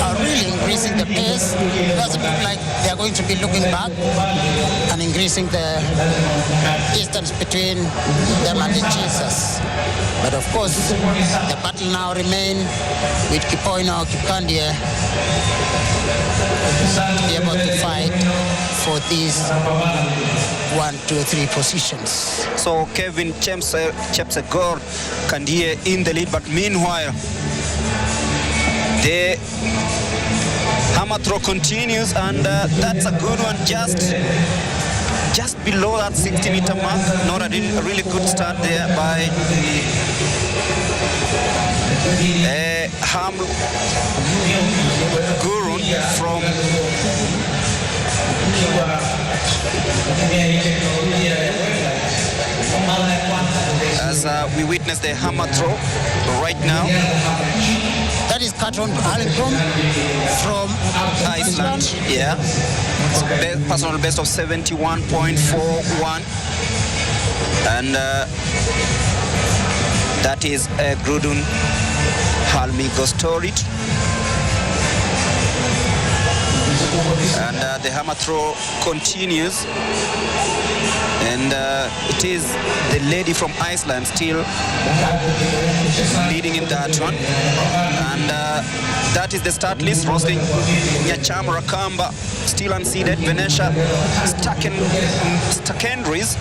Speaker 10: are really increasing the pace. It doesn't look like they're going to be looking back and increasing the distance between them and the chasers. But of course, the battle now remains with Kipkeino, Kipkeino to be able to fight for these 1, 2, 3 positions.
Speaker 9: So Kevin Chepsegor Kandie in the lead, but meanwhile the hammer throw continues, and that's a good one, just below that 60-meter mark. Not a really good start there by Gurun from as we witness the hammer throw right now.
Speaker 10: That is Camryn Rogers from Iceland.
Speaker 9: Yeah, personal best of 71.41, and that is Grudun Halmi Gostorit. And the hammer throw continues, and it is the lady from Iceland still leading in that one. And that is the start list. Roslyn Nyacham Rakamba still unseeded. Venetia Stakendris,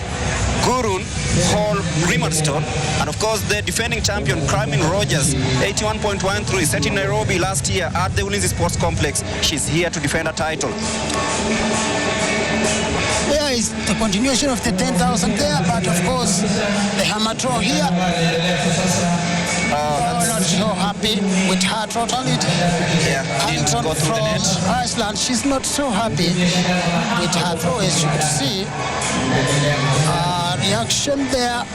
Speaker 9: Gurun Hall Grimmerstone, and of course the defending champion Camryn Rogers, 81.13, set in Nairobi last year at the Ulinzi Sports Complex. She's here to defend her title.
Speaker 10: There is the continuation of the 10,000 there, but of course the hammer throw here. Not so happy with her totality.
Speaker 9: Yeah,
Speaker 10: Hamilton from Iceland, she's not so happy with her throw, as you can see. Reaction there.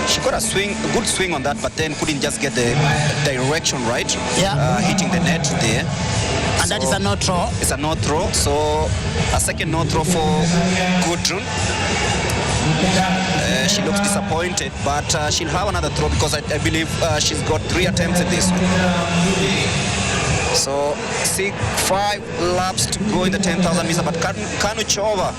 Speaker 9: She got a good swing on that, but then couldn't just get the direction right.
Speaker 10: Yeah.
Speaker 9: Hitting the net there.
Speaker 10: And so that is a no throw.
Speaker 9: It's a no throw. So a second no throw for Gudrun. She looks disappointed, but she'll have another throw because I believe she's got 3 attempts at this one. So 5 laps to go in the 10,000 meters, but Kanuchova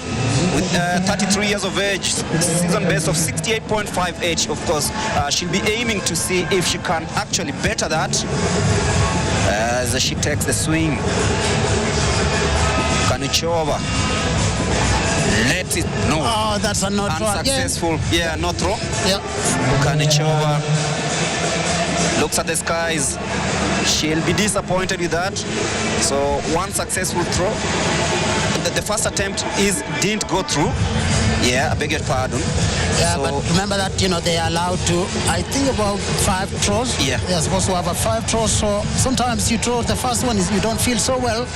Speaker 9: with 33 years of age, season best of 68.58, of course, she'll be aiming to see if she can actually better that as she takes the swing. Kanuchova. Let it no.
Speaker 10: Oh, that's a no throw.
Speaker 9: Unsuccessful. Yeah, no throw.
Speaker 10: Yeah.
Speaker 9: Kanuchova looks at the skies. She'll be disappointed with that. So 1 successful throw. The first attempt didn't go through. Yeah, I beg your pardon.
Speaker 10: Yeah,
Speaker 9: so,
Speaker 10: but remember that, they are allowed to, I think, about 5 throws.
Speaker 9: Yeah.
Speaker 10: They are supposed to have 5 throws. So sometimes you throw the first one, you don't feel so well.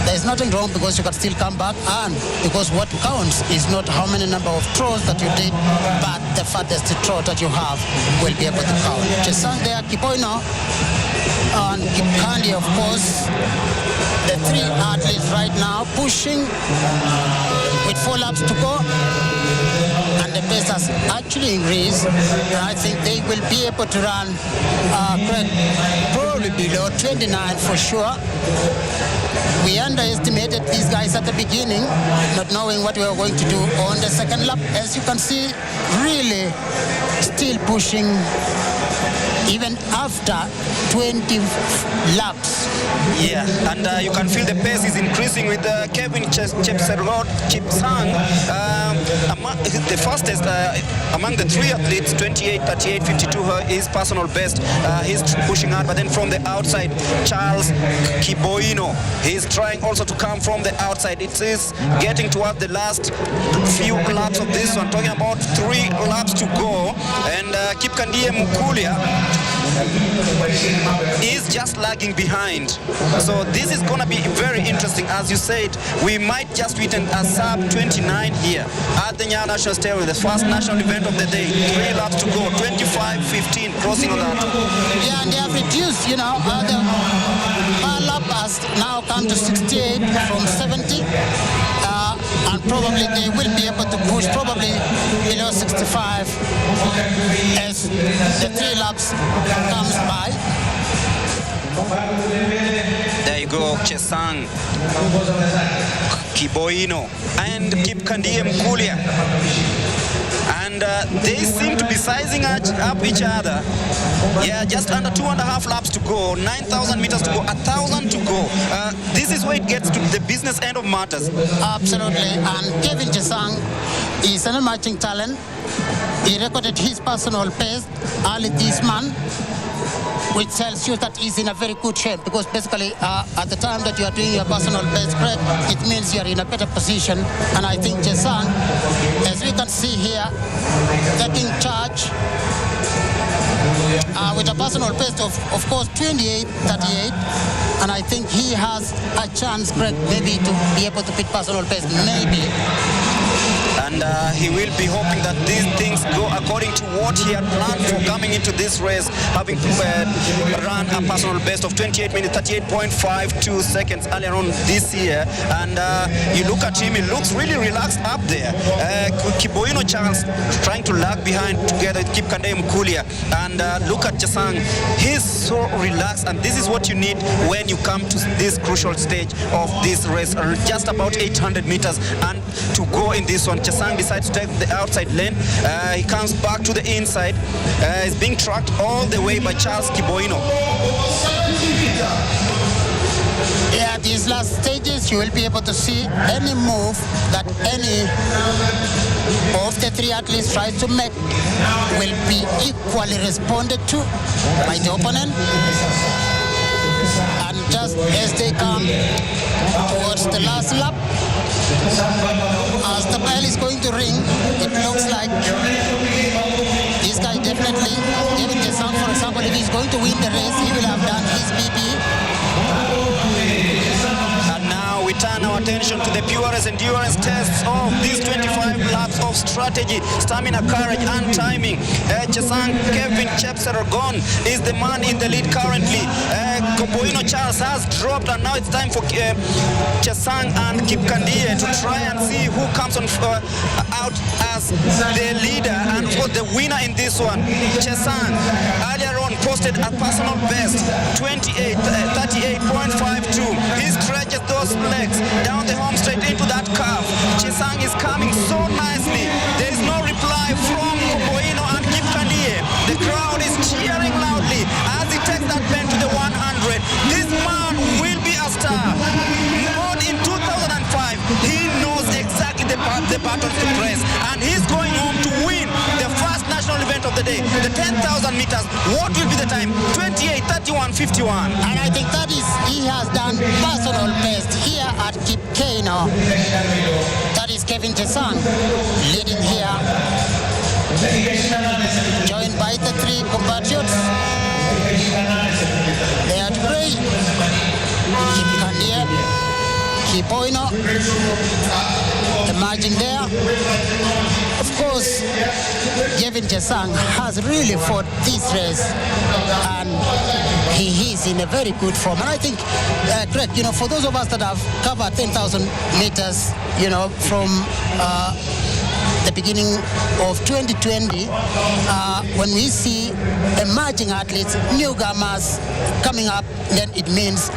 Speaker 10: There's nothing wrong because you can still come back. And because what counts is not how many number of throws that you did, but the farthest throw that you have will be able to count. Chesang there, Kipkeino, and Kipkeino, of course. The 3 athletes right now pushing with 4 laps to go, and the pace has actually increased. And I think they will be able to run probably below 29 for sure. We underestimated these guys at the beginning, not knowing what we were going to do on the second lap. As you can see, really still pushing even after 20 laps.
Speaker 9: Yeah, and you can feel the pace is increasing with Kevin Chepsang, the fastest among the three athletes, 28, 38, 52, his personal best. He's pushing hard, but then from the outside, Charles Kipkeino, he's trying also to come from the outside. It is getting towards the last few laps of this one, talking about 3 laps to go, and Kipkeino is just lagging behind. So this is going to be very interesting. As you said, we might just witness a sub 29 here at the Nyayo National Stadium, the first national event of the day. 3 laps to go, 25:15, crossing on that.
Speaker 10: Yeah, and they have reduced, the lap has now come to 68 from 70. And probably they will be able to push probably below 65 as the 3 laps comes by.
Speaker 9: There you go, Chesang, Kipkeino, and Kipkeino. And they seem to be sizing up each other. Yeah, just under 2.5 laps to go, 9,000 meters to go, 1,000 to go. This is where it gets to the business end of matters.
Speaker 10: Absolutely, and Kevin Chesang is an emerging talent. He recorded his personal best early this month, which tells you that he's in a very good shape, because basically at the time that you are doing your personal best, Greg, it means you're in a better position. And I think Chesang, as we can see here, taking charge with a personal best of course 28:38, and I think he has a chance, Greg, maybe to be able to beat personal best, maybe.
Speaker 9: And he will be hoping that these things go according to what he had planned for coming into this race, having run a personal best of 28 minutes, 38.52 seconds earlier on this year. And you look at him, he looks really relaxed up there. Kipkeino Charles trying to lag behind together with Kipkeino. And look at Chesang, he's so relaxed, and this is what you need when you come to this crucial stage of this race. Just about 800 meters and to go in this one. Chesang decides to take the outside lane. He comes back to the inside. He's being tracked all the way by Charles Kipkeino.
Speaker 10: Yeah, these last stages you will be able to see any move that any of the 3 athletes tries to make will be equally responded to by the opponent. And just as they come towards the last lap, as the bell is going to ring, it looks like this guy definitely, even Chesang, for example, if he's going to win the race, he will have done his BP.
Speaker 9: And now we turn our attention to the purest endurance tests of these 25 laps of strategy, stamina, courage, and timing. Chesang, Kevin Chepsang is the man in the lead currently. Kipkeino Charles has dropped, and now it's time for Chesang and Kipkeino to try and see who comes on out as the leader and for the winner in this one. Chesang earlier on posted a personal best 38.52. He stretches those legs down the home straight into that curve. Chesang is coming so nicely. There is no reply from Kipkeino and Kipkeino. The crowd is cheering loudly as he takes that bend to the 100. This man will be a star. Born in 2005, he knows exactly the buttons to press, and he's going home to win the first national event of the day, the 10,000 meters. What will be the time? 28:31:51.
Speaker 10: And I think that is, he has done personal best here at Kipkeino. That is Kevin Chesang leading here, joined by the 3 compatriots. They are great. Kipkeino emerging there. Of course, Kevin Chesang has really fought this race, and he is in a very good form. And I think, Greg, for those of us that have covered 10,000 meters, from the beginning of 2020, when we see emerging athletes, newcomers coming up, then it means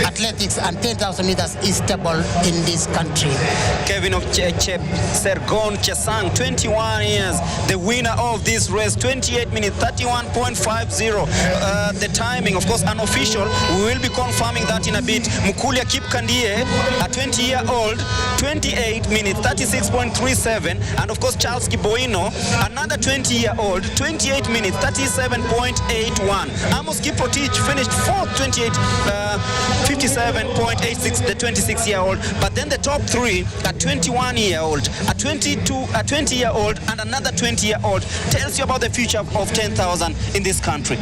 Speaker 10: athletics and 10,000 meters is stable in this country.
Speaker 9: Kevin of Sergon Chesang, 21 years, the winner of this race, 28 minutes, 31.50. The timing, of course, unofficial. We will be confirming that in a bit. Mukulia Kipkandie, a 20-year-old, 28 minutes, 36.37. And of course, Charles Kipkeino, another 20-year-old, 28 minutes, 37.81. Amos Kiprotich finished fourth, 57.86, the 26-year-old. But then the top three, a 21-year-old, a 20-year-old, and another 20-year-old, tells you about the future of 10,000 in this country.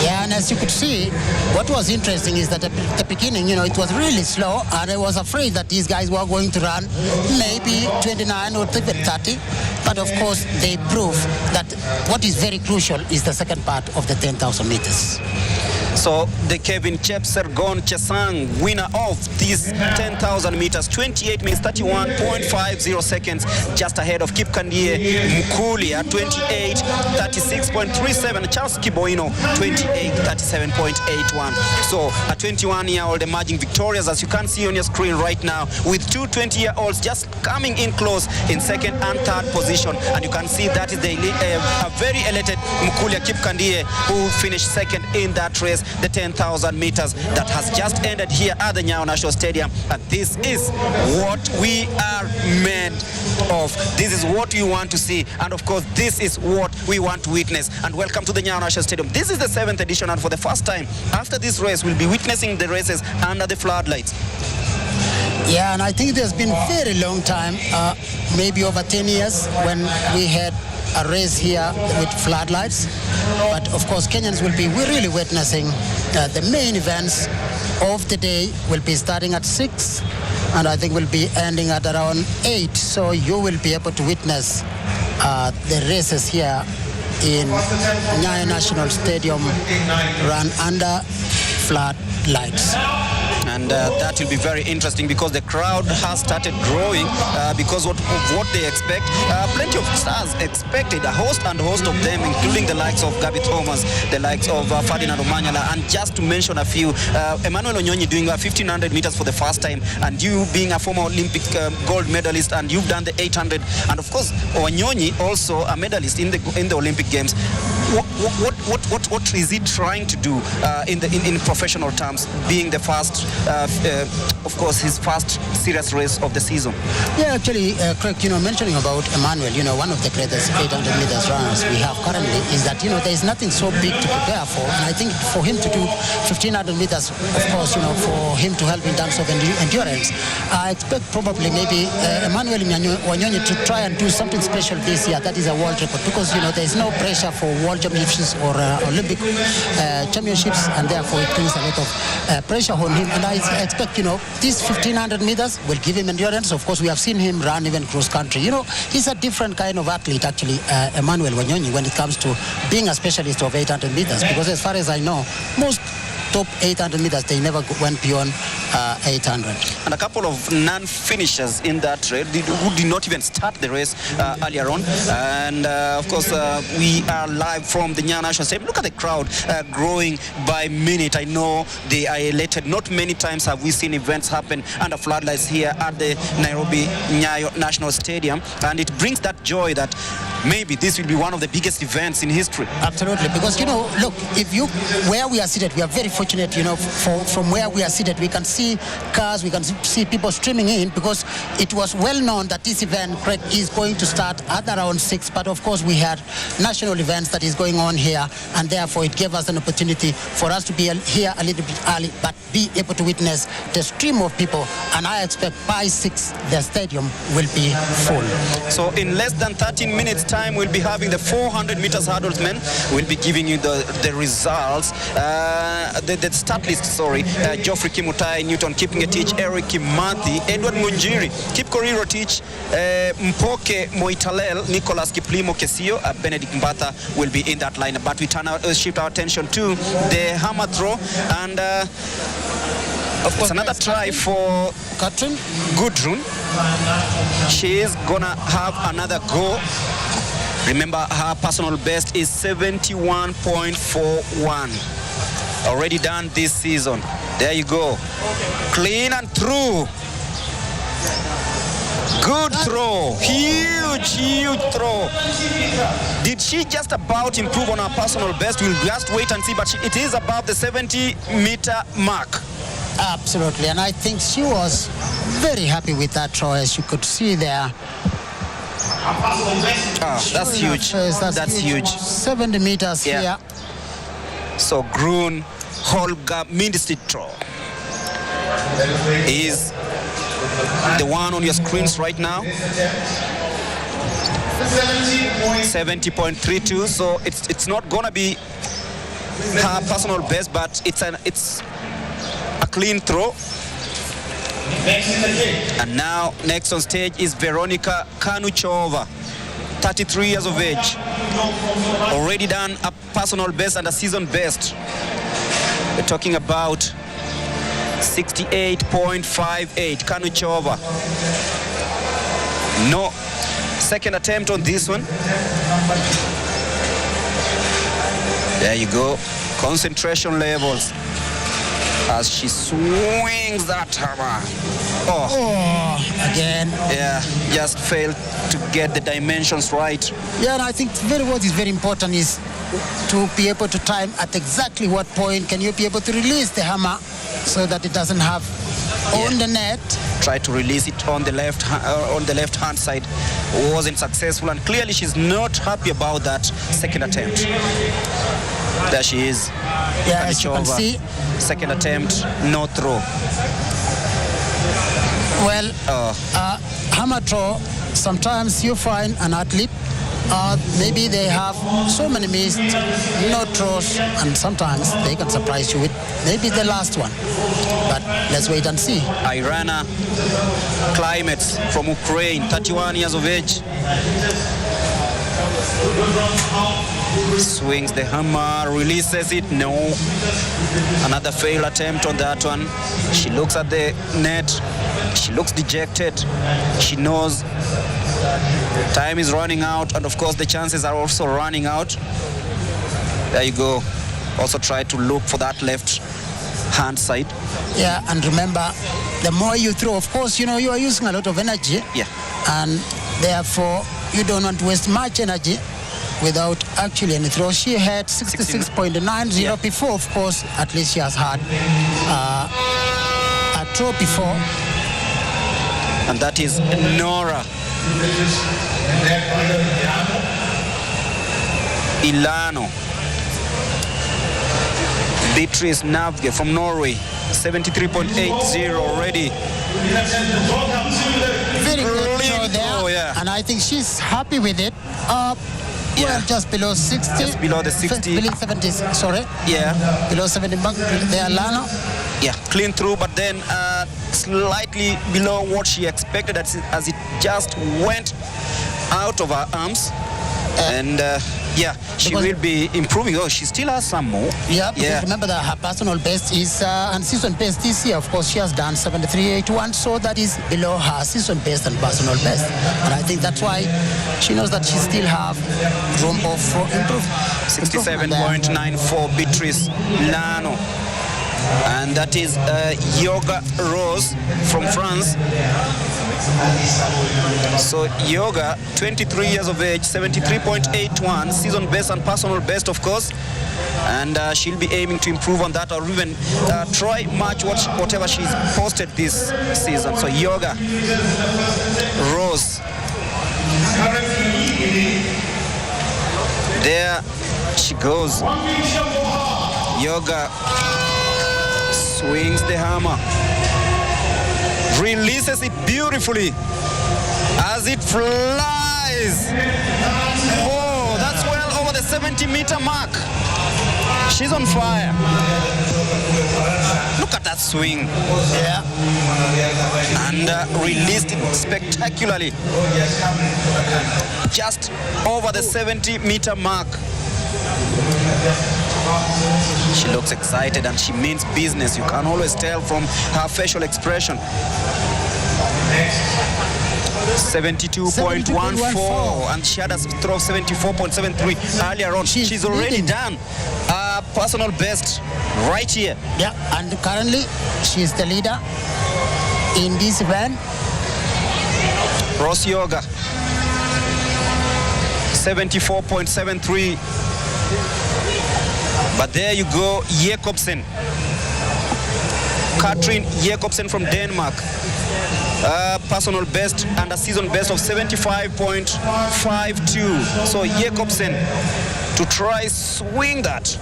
Speaker 10: Yeah, and as you could see, what was interesting is that at the beginning, it was really slow, and I was afraid that these guys were going to run maybe 29 or 30. But of course, they prove that what is very crucial is the second part of the 10,000 meters.
Speaker 9: So the Kevin Sergon Chesang, winner of these 10,000 meters, 28 minutes, 31.50 seconds, just ahead of Kipkandie Mukulia, 28, 36.37, Charles Kipkeino, 28, 37.81. So a 21-year-old emerging victorious, as you can see on your screen right now, with two 20-year-olds just coming in close in second and third position. And you can see that is a very elated Mukulia Kipkandie, who finished second in that race, the 10,000 meters that has just ended here at the Nyayo National Stadium. And this is what we are made of. This is what we want to see. And of course, this is what we want to witness. And welcome to the Nyayo National Stadium. This is the 7th edition, and for the first time after this race, we'll be witnessing the races under the floodlights.
Speaker 10: Yeah, and I think there's been a very long time, maybe over 10 years, when we had a race here with floodlights. But of course, Kenyans will be really witnessing the main events of the day. Will be starting at 6, and I think will be ending at around 8. So you will be able to witness the races here in Nyayo National Stadium run under floodlights.
Speaker 9: And that will be very interesting because the crowd has started growing because of what they expect. Plenty of stars expected, a host of them, including the likes of Gabby Thomas, the likes of Ferdinand Omanyala, and just to mention a few, Emmanuel Onyonyi doing 1,500 meters for the first time, and you being a former Olympic gold medalist, and you've done the 800, and of course Onyonyi also a medalist in the Olympic Games. What is he trying to do in professional terms, being the first, of course, his first serious race of the season?
Speaker 10: Yeah, actually, Craig, mentioning about Emmanuel, one of the greatest 800 meters runners we have currently, is that, there is nothing so big to prepare for. And I think for him to do 1,500 meters, of course, for him to help in terms of endurance, I expect probably maybe Emmanuel Onyonyi to try and do something special this year. That is a world record, because, there is no pressure for world championships or Olympic championships, and therefore it brings a lot of pressure on him. And I expect, this 1,500 meters will give him endurance. Of course, we have seen him run even cross country. He's a different kind of athlete, actually, Emmanuel Onyonyi, when it comes to being a specialist of 800 meters, because as far as I know, most top 800 meters, they never went beyond 800.
Speaker 9: And a couple of non-finishers in that race who did not even start the race earlier on. And of course, we are live from the Nyayo National Stadium. Look at the crowd growing by minute. I know they are elated. Not many times have we seen events happen under floodlights here at the Nairobi Nyayo National Stadium. And it brings that joy that maybe this will be one of the biggest events in history.
Speaker 10: Absolutely, because look, where we are seated, we are very fortunate. From where we are seated, we can see cars, we can see people streaming in, because it was well known that this event, Craig, is going to start at around 6. But of course, we had national events that is going on here, and therefore it gave us an opportunity for us to be here a little bit early, but be able to witness the stream of people. And I expect by 6, the stadium will be full.
Speaker 9: So in less than 13 minutes time, we'll be having the 400 meters hurdles men. We'll be giving you the results, the start list, sorry. Geoffrey Kimutai, Newton Kipngetich, Eric Kimathi, Edward Munjiri, Kipkorir Rotich, Mpoke Moitalel, Nicholas Kiplimo Kesio, Benedict Mbatha will be in that lineup. But we shift our attention to the hammer throw, and of course another try for Gudrun. She is gonna have another go. Remember, her personal best is 71.41. already done this season. There you go. Clean and through. Good throw. Huge throw. Did she just about improve on her personal best? We'll just wait and see, but it is above the 70-meter mark.
Speaker 10: Absolutely, and I think she was very happy with that throw, as you could see there.
Speaker 9: That's huge. That's huge.
Speaker 10: 70 meters here.
Speaker 9: So Grun Holger Mindstitro is the one on your screens right now. 70.32. So it's not gonna be her personal best, but it's a clean throw. And now next on stage is Veronika Kanuchova, 33 years of age, already done a personal best and a season best. We're talking about 68.58. Kanuchova, no second attempt on this one. There you go, concentration levels as she swings that hammer.
Speaker 10: Again.
Speaker 9: Yeah, just failed to get the dimensions right.
Speaker 10: Yeah, and I think what is very important is to be able to time at exactly what point can you be able to release the hammer so that it doesn't have on the net.
Speaker 9: Try to release it on the left hand side. Wasn't successful, and clearly she's not happy about that second attempt. There she is.
Speaker 10: Yeah, as you can see.
Speaker 9: Second attempt, no throw.
Speaker 10: Well, hammer throw, sometimes you find an athlete, maybe they have so many missed, no throws, and sometimes they can surprise you with maybe the last one. But let's wait and see.
Speaker 9: Irana Climate from Ukraine, 31 years of age. Swings the hammer, releases it, no. Another failed attempt on that one. She looks at the net, she looks dejected. She knows time is running out, and of course the chances are also running out. There you go. Also try to look for that left hand side.
Speaker 10: Yeah, and remember, the more you throw, of course, you are using a lot of energy.
Speaker 9: Yeah.
Speaker 10: And therefore, you don't want to waste much energy without actually any throw. She had 66.90 before, of course. At least she has had a throw before.
Speaker 9: And that is Nora Ilano. Beatrice Navge from Norway, 73.80 already.
Speaker 10: Very good throw there. And I think she's happy with it. Well, just below 60.
Speaker 9: Just below the 60.
Speaker 10: Below 70, sorry.
Speaker 9: Yeah.
Speaker 10: Below 70 mark there, Lana.
Speaker 9: Yeah, clean through, but then slightly below what she expected as it just went out of her arms. And yeah, she will be improving. Oh, she still has some more.
Speaker 10: Yeah, because remember that her personal best is, and season best this year, of course, she has done 73.81, so that is below her season best and personal best. And I think that's why she knows that she still have room for improvement.
Speaker 9: 67.94 Beatrice Lano. And that is Yoga Rose from France. So Yoga, 23 years of age, 73.81, season best and personal best, of course. And she'll be aiming to improve on that, or even try match whatever she's posted this season. So Yoga Rose. There she goes. Yoga swings the hammer, releases it beautifully as it flies. Oh, that's well over the 70-meter mark. She's on fire. Look at that swing.
Speaker 10: Yeah.
Speaker 9: And released it spectacularly. Just over the 70-meter mark. She looks excited and she means business. You can always tell from her facial expression. 72.14, and she had a throw of 74.73 earlier on. She's already done a personal best right here.
Speaker 10: Yeah, and currently she's the leader in this event.
Speaker 9: Ross Yoga, 74.73. But there you go, Jacobsen. Camryn Jacobsen from Denmark. Personal best and a season best of 75.52. So Jacobsen to try swing that.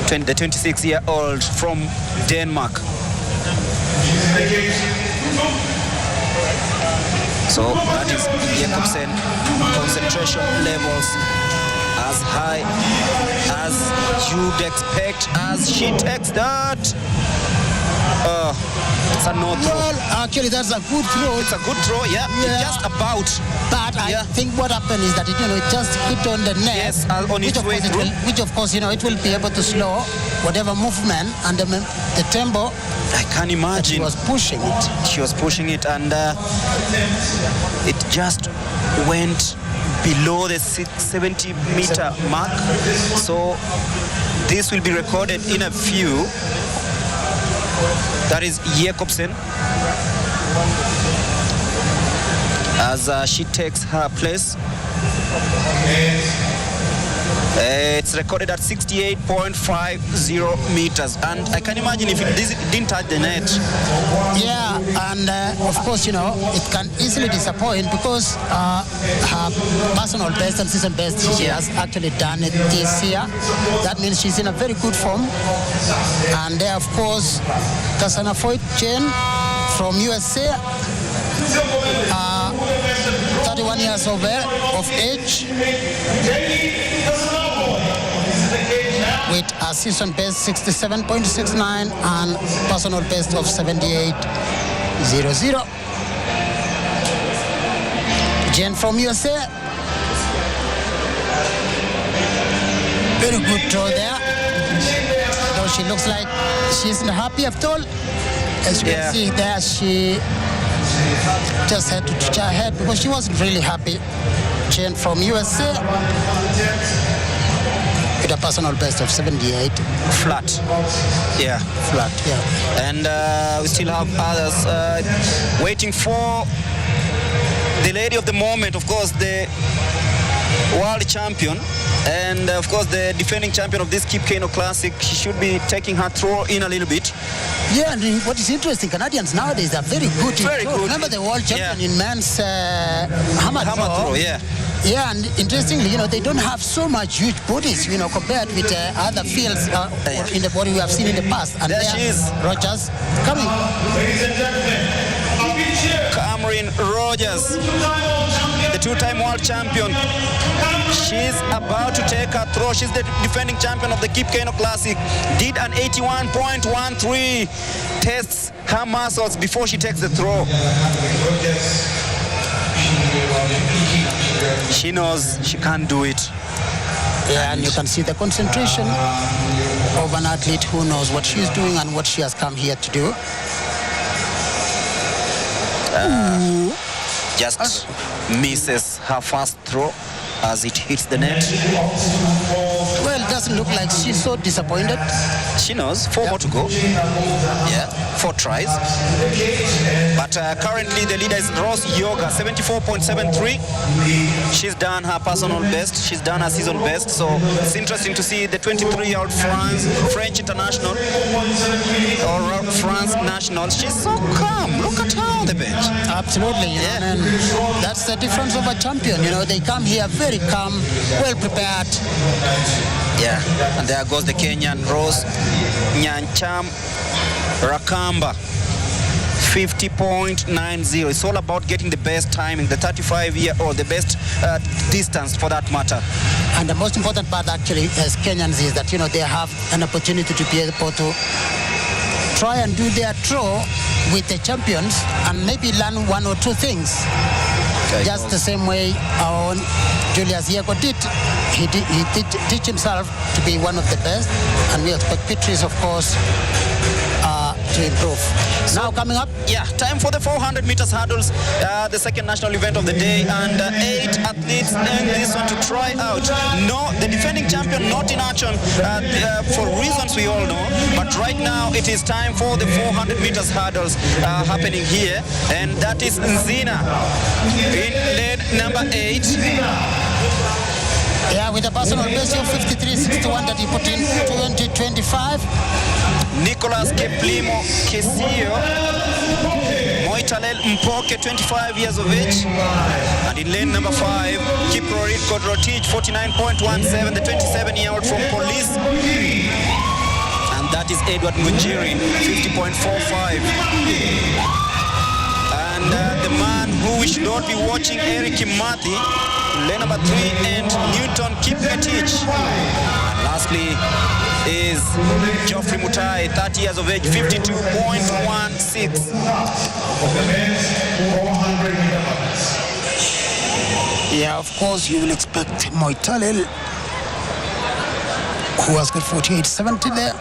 Speaker 9: The 26-year-old from Denmark. So that is Jacobsen. Concentration levels as high as you'd expect as she takes that. It's a no throw.
Speaker 10: Well, actually, that's a good throw.
Speaker 9: It's a good throw, yeah. It's just about.
Speaker 10: But I think what happened is that it just hit on the net.
Speaker 9: Yes, on its way through.
Speaker 10: Which of course, it will be able to slow whatever movement and the tempo.
Speaker 9: I can imagine.
Speaker 10: She was pushing it.
Speaker 9: She was pushing it, and it just went below the 70-meter mark. So this will be recorded in a few. That is Jacobsen as she takes her place. It's recorded at 68.50 meters, and I can imagine if it didn't touch the net.
Speaker 10: Yeah, and of course, it can easily disappoint because her personal best and season best, she has actually done it this year. That means she's in a very good form. And there, of course, Kasana Foyt Chen from USA, 31 years of age, with a season best 67.69 and personal best of 78.00. Jen from USA. Very good throw there. Though she looks like she isn't happy at all. As you can see there, she just had to touch her head because she wasn't really happy. Jen from USA. With a personal best of 78.
Speaker 9: Flat. Yeah.
Speaker 10: Flat, yeah.
Speaker 9: And we still have others waiting for the lady of the moment, of course, the world champion. And of course, the defending champion of this Kipkeino Classic. She should be taking her throw in a little bit.
Speaker 10: Yeah, and what is interesting, Canadians nowadays are very good in
Speaker 9: Very
Speaker 10: throw.
Speaker 9: good.
Speaker 10: Remember the world champion in men's hammer throw?
Speaker 9: Yeah.
Speaker 10: Yeah, and interestingly, they don't have so much huge bodies, compared with other fields in the body we have seen in the past. And
Speaker 9: there she is.
Speaker 10: Rogers coming.
Speaker 9: Camryn Rogers, the two-time world champion. She's about to take her throw. She's the defending champion of the Kipkeino Classic. Did an 81.13. Tests her muscles before she takes the throw. She knows she can't do it.
Speaker 10: Yeah, and you can see the concentration of an athlete who knows what she's doing and what she has come here to do.
Speaker 9: Just misses her first throw as it hits the net.
Speaker 10: Well, it doesn't look like she's so disappointed.
Speaker 9: She knows 4 more to go. Yeah, 4 tries. But currently the leader is Ross Yoga, 74.73. She's done her personal best. She's done her season best. So it's interesting to see the 23-year-old French international or France national. She's so calm. Look at her on the bench.
Speaker 10: Absolutely. And that's the difference of a champion. They come here very calm, well prepared.
Speaker 9: Yeah, and there goes the Kenyan Rose Nyancham Rakamba, 50.90. It's all about getting the best timing, the 35-year-old, the best distance for that matter.
Speaker 10: And the most important part actually as Kenyans is that, they have an opportunity to be able to try and do their throw with the champions and maybe learn 1 or 2 things. Okay, just the same way our Julius Yego did. He did teach himself to be one of the best, and we expect Patrice, of course, to improve. Now coming up.
Speaker 9: Yeah, time for the 400 meters hurdles, the second national event of the day, and 8 athletes in this one to try out. No, the defending champion not in action for reasons we all know, but right now it is time for the 400 meters hurdles happening here, and that is Nzina in lane number 8.
Speaker 10: Yeah, with a personal best of 53.61 that he put in 2025.
Speaker 9: Nicholas Keplimo Kesio, Moitalel Mpoke, 25 years of age. And in lane number 5, Kiprorit Kodrotich, 49.17, the 27-year-old from Police. And that is Edward Munjiri, 50.45. And the man who we should not be watching, Eric Kimathi, lane number 3, and Newton Kipngetich. And lastly is Geoffrey Mutai, 30 years of age, 52.16.
Speaker 10: Yeah, of course you will expect Moitalel, who has got 48.70 there.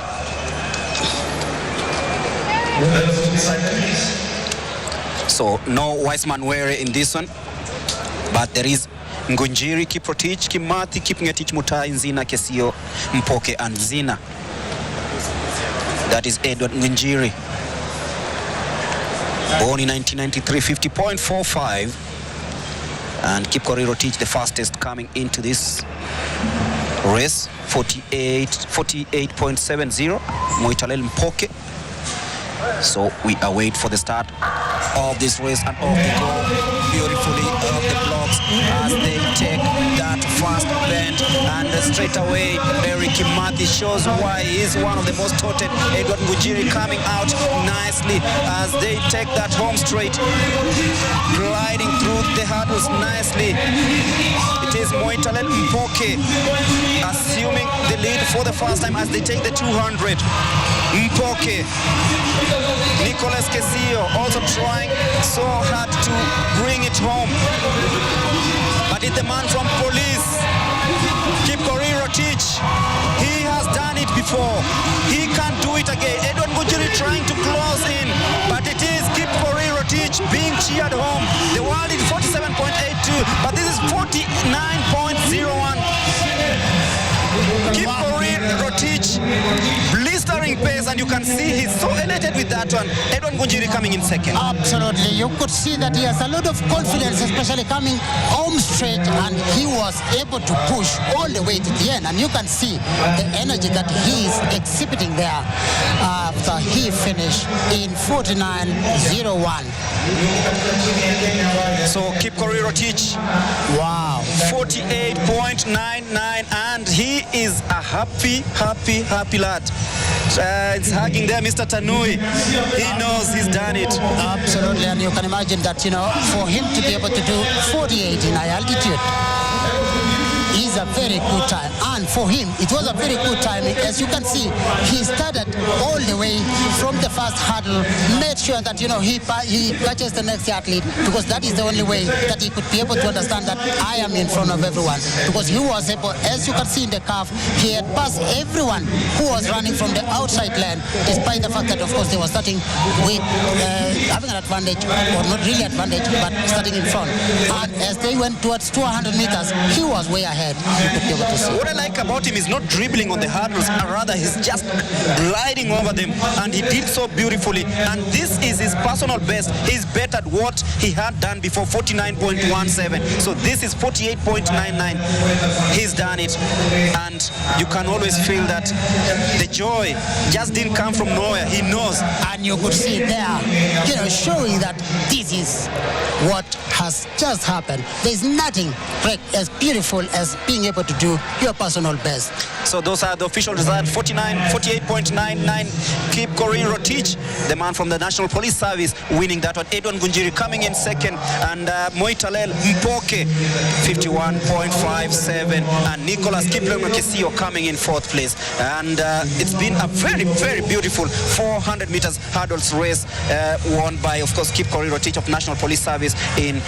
Speaker 9: So no Wiseman Were in this one, but there is Ngunjiri, Kiprotich, Kimathi, Kipngetich, Mutai, Nzina, Kesio, Mpoke, and Zina. That is Edward Ngunjiri. Born in 1993, 50.45. And Kipkorirotich, the fastest coming into this race, 48.70. Moitalel Mpoke. So we await for the start of this race, and off they go beautifully off the blocks as they take that fast bend, and straight away Eric Kimathi shows why he is one of the most touted. Edward Ngujiri coming out nicely as they take that home straight, gliding through the hurdles nicely. It is Moitalel Mpoke assuming the lead for the first time as they take the 200. Mpoke, Nicholas Kesio also trying so hard to bring it home, but it's the man from Police, Kipkorirotich. He has done it before, he can't do it again. Edward Ngujiri trying to close in, but it is Kipkorirotich being cheered home. The world is 47.82, but this is 49.01. Kipkorirotich, blistering pace, and you can see he's so elated with that one. Edward Ngunjiri coming in second.
Speaker 10: Absolutely, you could see that he has a lot of confidence, especially coming home straight, and he was able to push all the way to the end, and you can see the energy that he is exhibiting there after he finished in 49.01.
Speaker 9: So Kipkorirotich,
Speaker 10: wow,
Speaker 9: 48.99, and he is a happy lad. It's hugging there, Mr. Tanui. He knows he's done it.
Speaker 10: Absolutely, and you can imagine that, you know, for him to be able to do 48 in high altitude is a very good time, and for him it was a very good time. As you can see, he started all the way from the first hurdle, made sure that, you know, he catches the next athlete, because that is the only way that he could be able to understand that I am in front of everyone, because he was able, as you can see in the curve, he had passed everyone who was running from the outside lane, despite the fact that, of course, they were starting with having an advantage, or not really advantage, but starting in front. And as they went towards 200 meters, he was way ahead.
Speaker 9: What I like about him is not dribbling on the hurdles, rather he's just gliding over them, and he did so beautifully. And this is his personal best. He's better at what he had done before, 49.17. So this is 48.99. He's done it, and you can always feel that the joy just didn't come from nowhere. He knows,
Speaker 10: and you could see there, you know, showing that this is what has just happened. There's nothing as beautiful as being able to do your personal best.
Speaker 9: So those are the official results. 48.99. Kipkorirotich, the man from the National Police Service, winning that one. Edward Ngunjiri coming in second, and Moitalel Mpoke 51.57, and Nicholas Kipkeino coming in fourth place. And it's been a very, very beautiful 400 meters hurdles race won by, of course, Kipkorirotich of National Police Service in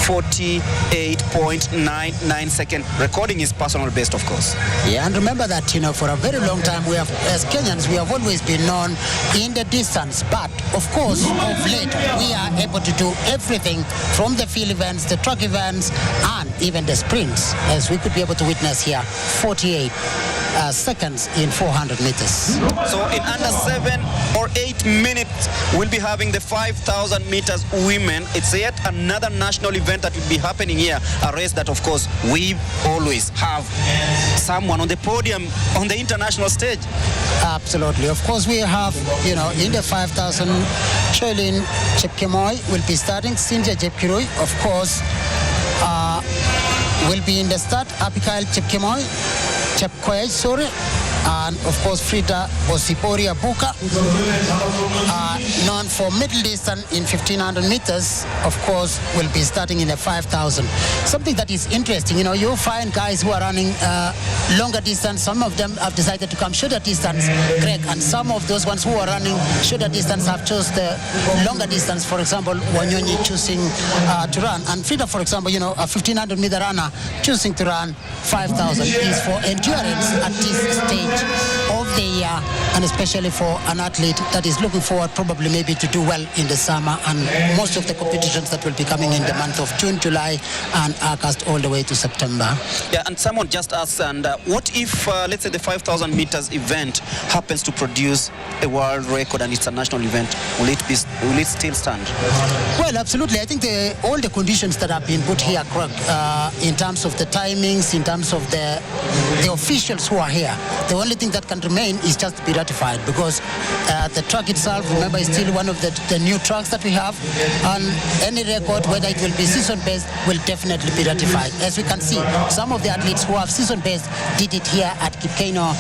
Speaker 9: 48.99 seconds, recording his personal best, of course.
Speaker 10: Yeah, and remember that, you know, for a very long time, we have, as Kenyans, we have always been known in the distance. But, of course, of late, we are able to do everything from the field events, the track events, and even the sprints, as we could be able to witness here, 48 seconds in 400 meters.
Speaker 9: So in under 7 or 8 minutes, we'll be having the 5,000 meters women. It's yet another national event that will be happening here, a race that, of course, we always have someone on the podium on the international stage.
Speaker 10: Absolutely. Of course, we have, you know, in the 5,000, Camryn Rogers will be starting. Cynthia Jepkirui, of course, will be in the start. Abigail Chepkoech, and of course Frida Bosiporia Buka, known for middle distance in 1,500 meters, of course, will be starting in the 5,000. Something that is interesting, you know, you'll find guys who are running longer distance. Some of them have decided to come shorter distance, Greg, and some of those ones who are running shorter distance have chose the longer distance. For example, Wanyonyi choosing to run, and Frida, for example, you know, a 1,500 meter runner choosing to run 5,000 is for endurance at this stage of the year, and especially for an athlete that is looking forward probably maybe to do well in the summer and most of the competitions that will be coming in the month of June, July, and August all the way to September.
Speaker 9: Yeah, and someone just asked, and what if, let's say, the 5,000 meters event happens to produce a world record and it's a national event? Will it still stand?
Speaker 10: Well, absolutely. I think all the conditions that have been put here, in terms of the timings, in terms of the officials who are here, the only thing that can remain is just to be ratified, because the track itself, remember, is still one of the new tracks that we have, and any record, whether it will be season-based, will definitely be ratified. As we can see, some of the athletes who have season-based did it here at Kipkeino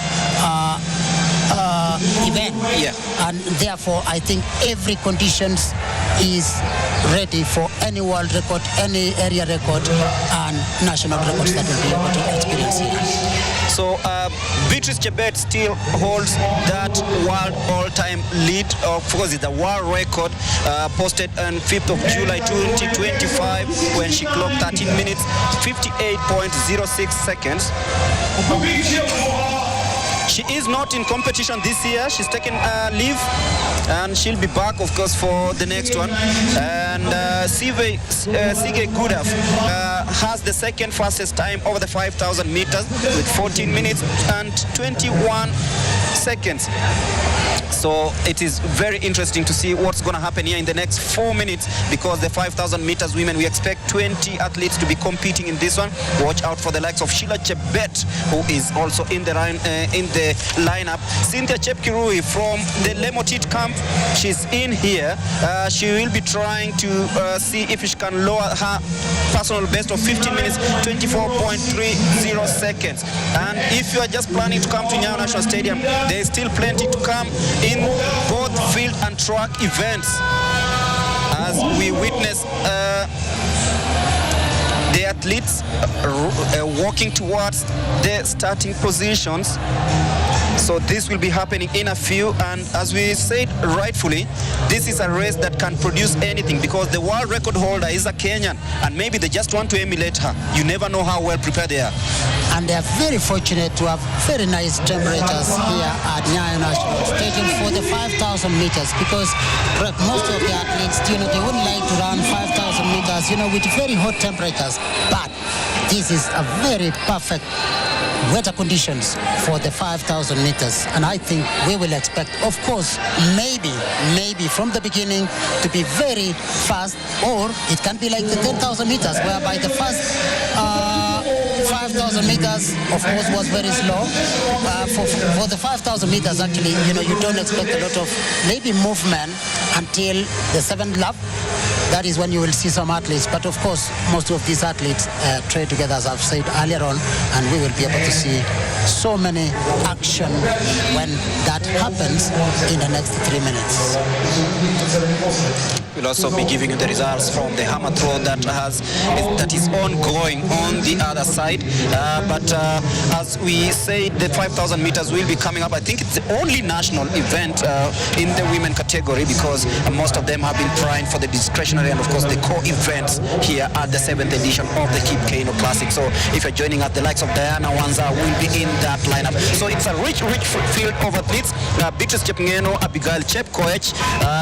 Speaker 10: event.
Speaker 9: Yeah.
Speaker 10: And therefore, I think every conditions is ready for any world record, any area record, and national records that will be able to experience here.
Speaker 9: So Beatrice Chebet still holds that world all-time lead. Of course, it's a world record posted on 5th of July 2025 when she clocked 13 minutes, 58.06 seconds. She is not in competition this year. She's taken leave, and she'll be back, of course, for the next one. And Sige Gudaf has the second fastest time over the 5,000 meters with 14 minutes and 21 seconds. So it is very interesting to see what's going to happen here in the next 4 minutes, because the 5,000 meters women, we expect 20 athletes to be competing in this one. Watch out for the likes of Sheila Chebet, who is also in the lineup. Cynthia Jepkirui from the Lemotit camp, she's in here. She will be trying to see if she can lower her personal best of 15 minutes, 24.30 seconds. And if you are just planning to come to Nyayo National Stadium, there is still plenty to come in both field and track events, as we witness the athletes walking towards the starting positions. So this will be happening in a few, and as we said rightfully, this is a race that can produce anything, because the world record holder is a Kenyan, and maybe they just want to emulate her. You never know how well prepared they are.
Speaker 10: And they are very fortunate to have very nice temperatures here at Nyayo National Stadium for the 5,000 meters, because most of the athletes, you know, they wouldn't like to run 5,000 meters, you know, with very hot temperatures. But this is a very perfect weather conditions for the 5,000 meters, and I think we will expect, of course, maybe from the beginning to be very fast, or it can be like the 10,000 meters, whereby the first 5,000 meters, of course, was very slow. For the 5,000 meters, actually, you know, you don't expect a lot of maybe movement until the 7th lap. That is when you will see some athletes. But of course, most of these athletes train together, as I've said earlier on, and we will be able to see so many action when that happens in the next 3 minutes.
Speaker 9: We'll also be giving you the results from the hammer throw that is ongoing on the other side. But as we say, the 5,000 meters will be coming up. I think it's the only national event in the women category, because most of them have been trying for the discretionary and of course the core events here at the 7th edition of the Kipkeino Classic. So if you're joining us, the likes of Diana Wanza will be in that lineup. So it's a rich field of athletes. Beatrice Kipkeino, Abigail Chepkoech,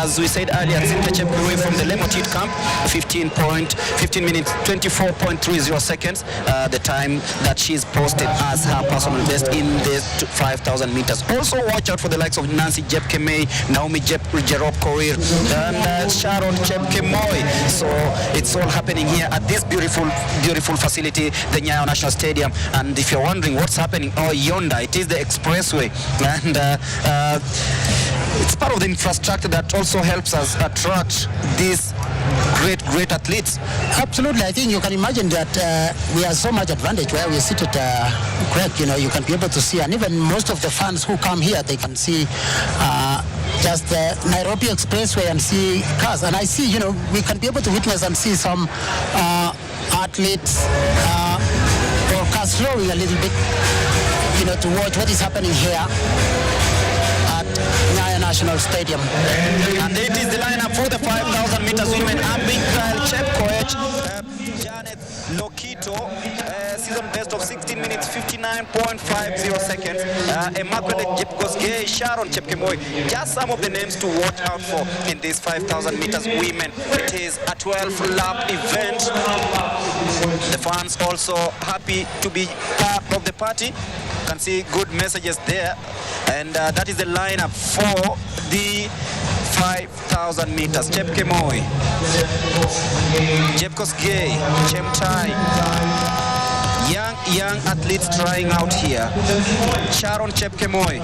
Speaker 9: as we said earlier, Cynthia Chepkurui from the Lemotit camp, 15 minutes 24.30 seconds, the time that she's posted as her personal best in the 5,000 meters. Also watch out for the likes of Nancy Jepkemei, Naomi Jerop Korir, and Sharon Chepkemoi. So it's all happening here at this beautiful facility, the Nyayo National Stadium. And if you're wondering what's happening yonder, it is the expressway, and it's part of the infrastructure that also helps us attract these great athletes.
Speaker 10: Absolutely. I think you can imagine that we have so much advantage where we sit at Craig, you can be able to see, and even most of the fans who come here, they can see just the Nairobi Expressway and see cars. And I see, we can be able to witness and see some athletes or cars slowing a little bit, to watch what is happening here at Nyayo National Stadium.
Speaker 9: And it is the lineup for the 5,000 meters women. Abigail Chepkoech, Janet Lokito, season best of 16 minutes 59.50 seconds. Immaculate Jepkosgei, Sharon Chepkemoi, just some of the names to watch out for in this 5,000 meters women. It is a 12-lap event. The fans also happy to be part of the party. You can see good messages there, and that is the lineup for the 5,000 meters. Chepkemoi, Jepkosgei, Chemtai, young athletes trying out here. Sharon Chepkemoi,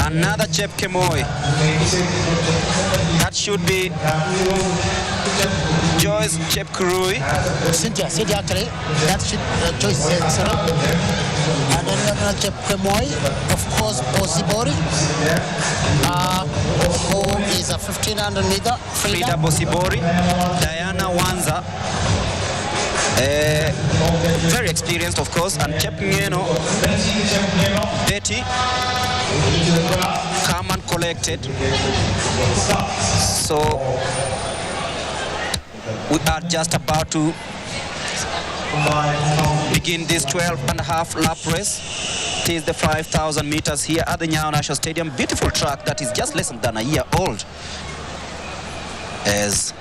Speaker 9: another Chepkemoi. That should be Joyce Chepkurui.
Speaker 10: Cynthia actually. That should Joyce. And then Chepkemoi, of course, Bosibori, who is a 1,500 meter.
Speaker 9: Frida Bosibori, Diana Wanza, very experienced, of course, and Kipkeino, Betty, calm and collected. So we are just about to begin this 12.5 lap race. It is the 5,000 meters here at the Nyayo National Stadium. Beautiful track that is just less than a year old, as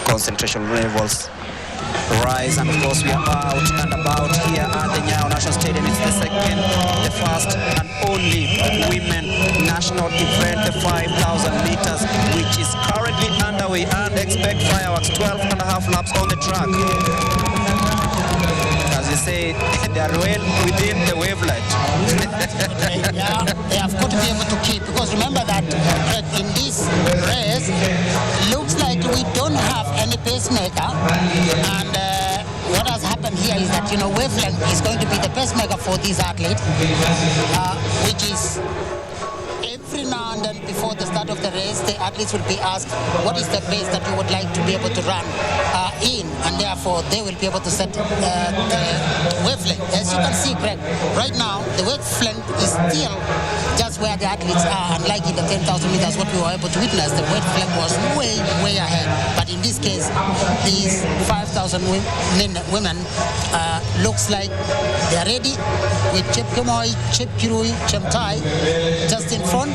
Speaker 9: concentration levels rise, and of course we are out and about here at the Nyayo National Stadium. It's the first and only women national event, the 5,000 meters, which is currently underway, and expect fireworks, 12.5 laps on the track. As you say, they are well within the Wavelight.
Speaker 10: Yeah, they have got to be able to keep, because remember that in this race, looks like we don't have any pacemaker, and what has happened here is that, Wavelight is going to be the pacemaker for these athletes, which is every now and then before the start of the race, the athletes will be asked, what is the pace that you would like to be able to run in, and therefore they will be able to set the wavelength. As you can see, Greg, right now the wavelength is still just where the athletes are, unlike in the 10,000 meters what we were able to witness. The wavelength was way ahead, but in this case these 5,000 women looks like they are ready, with Chepkemoi, Chepkurui, Chemtai just in front.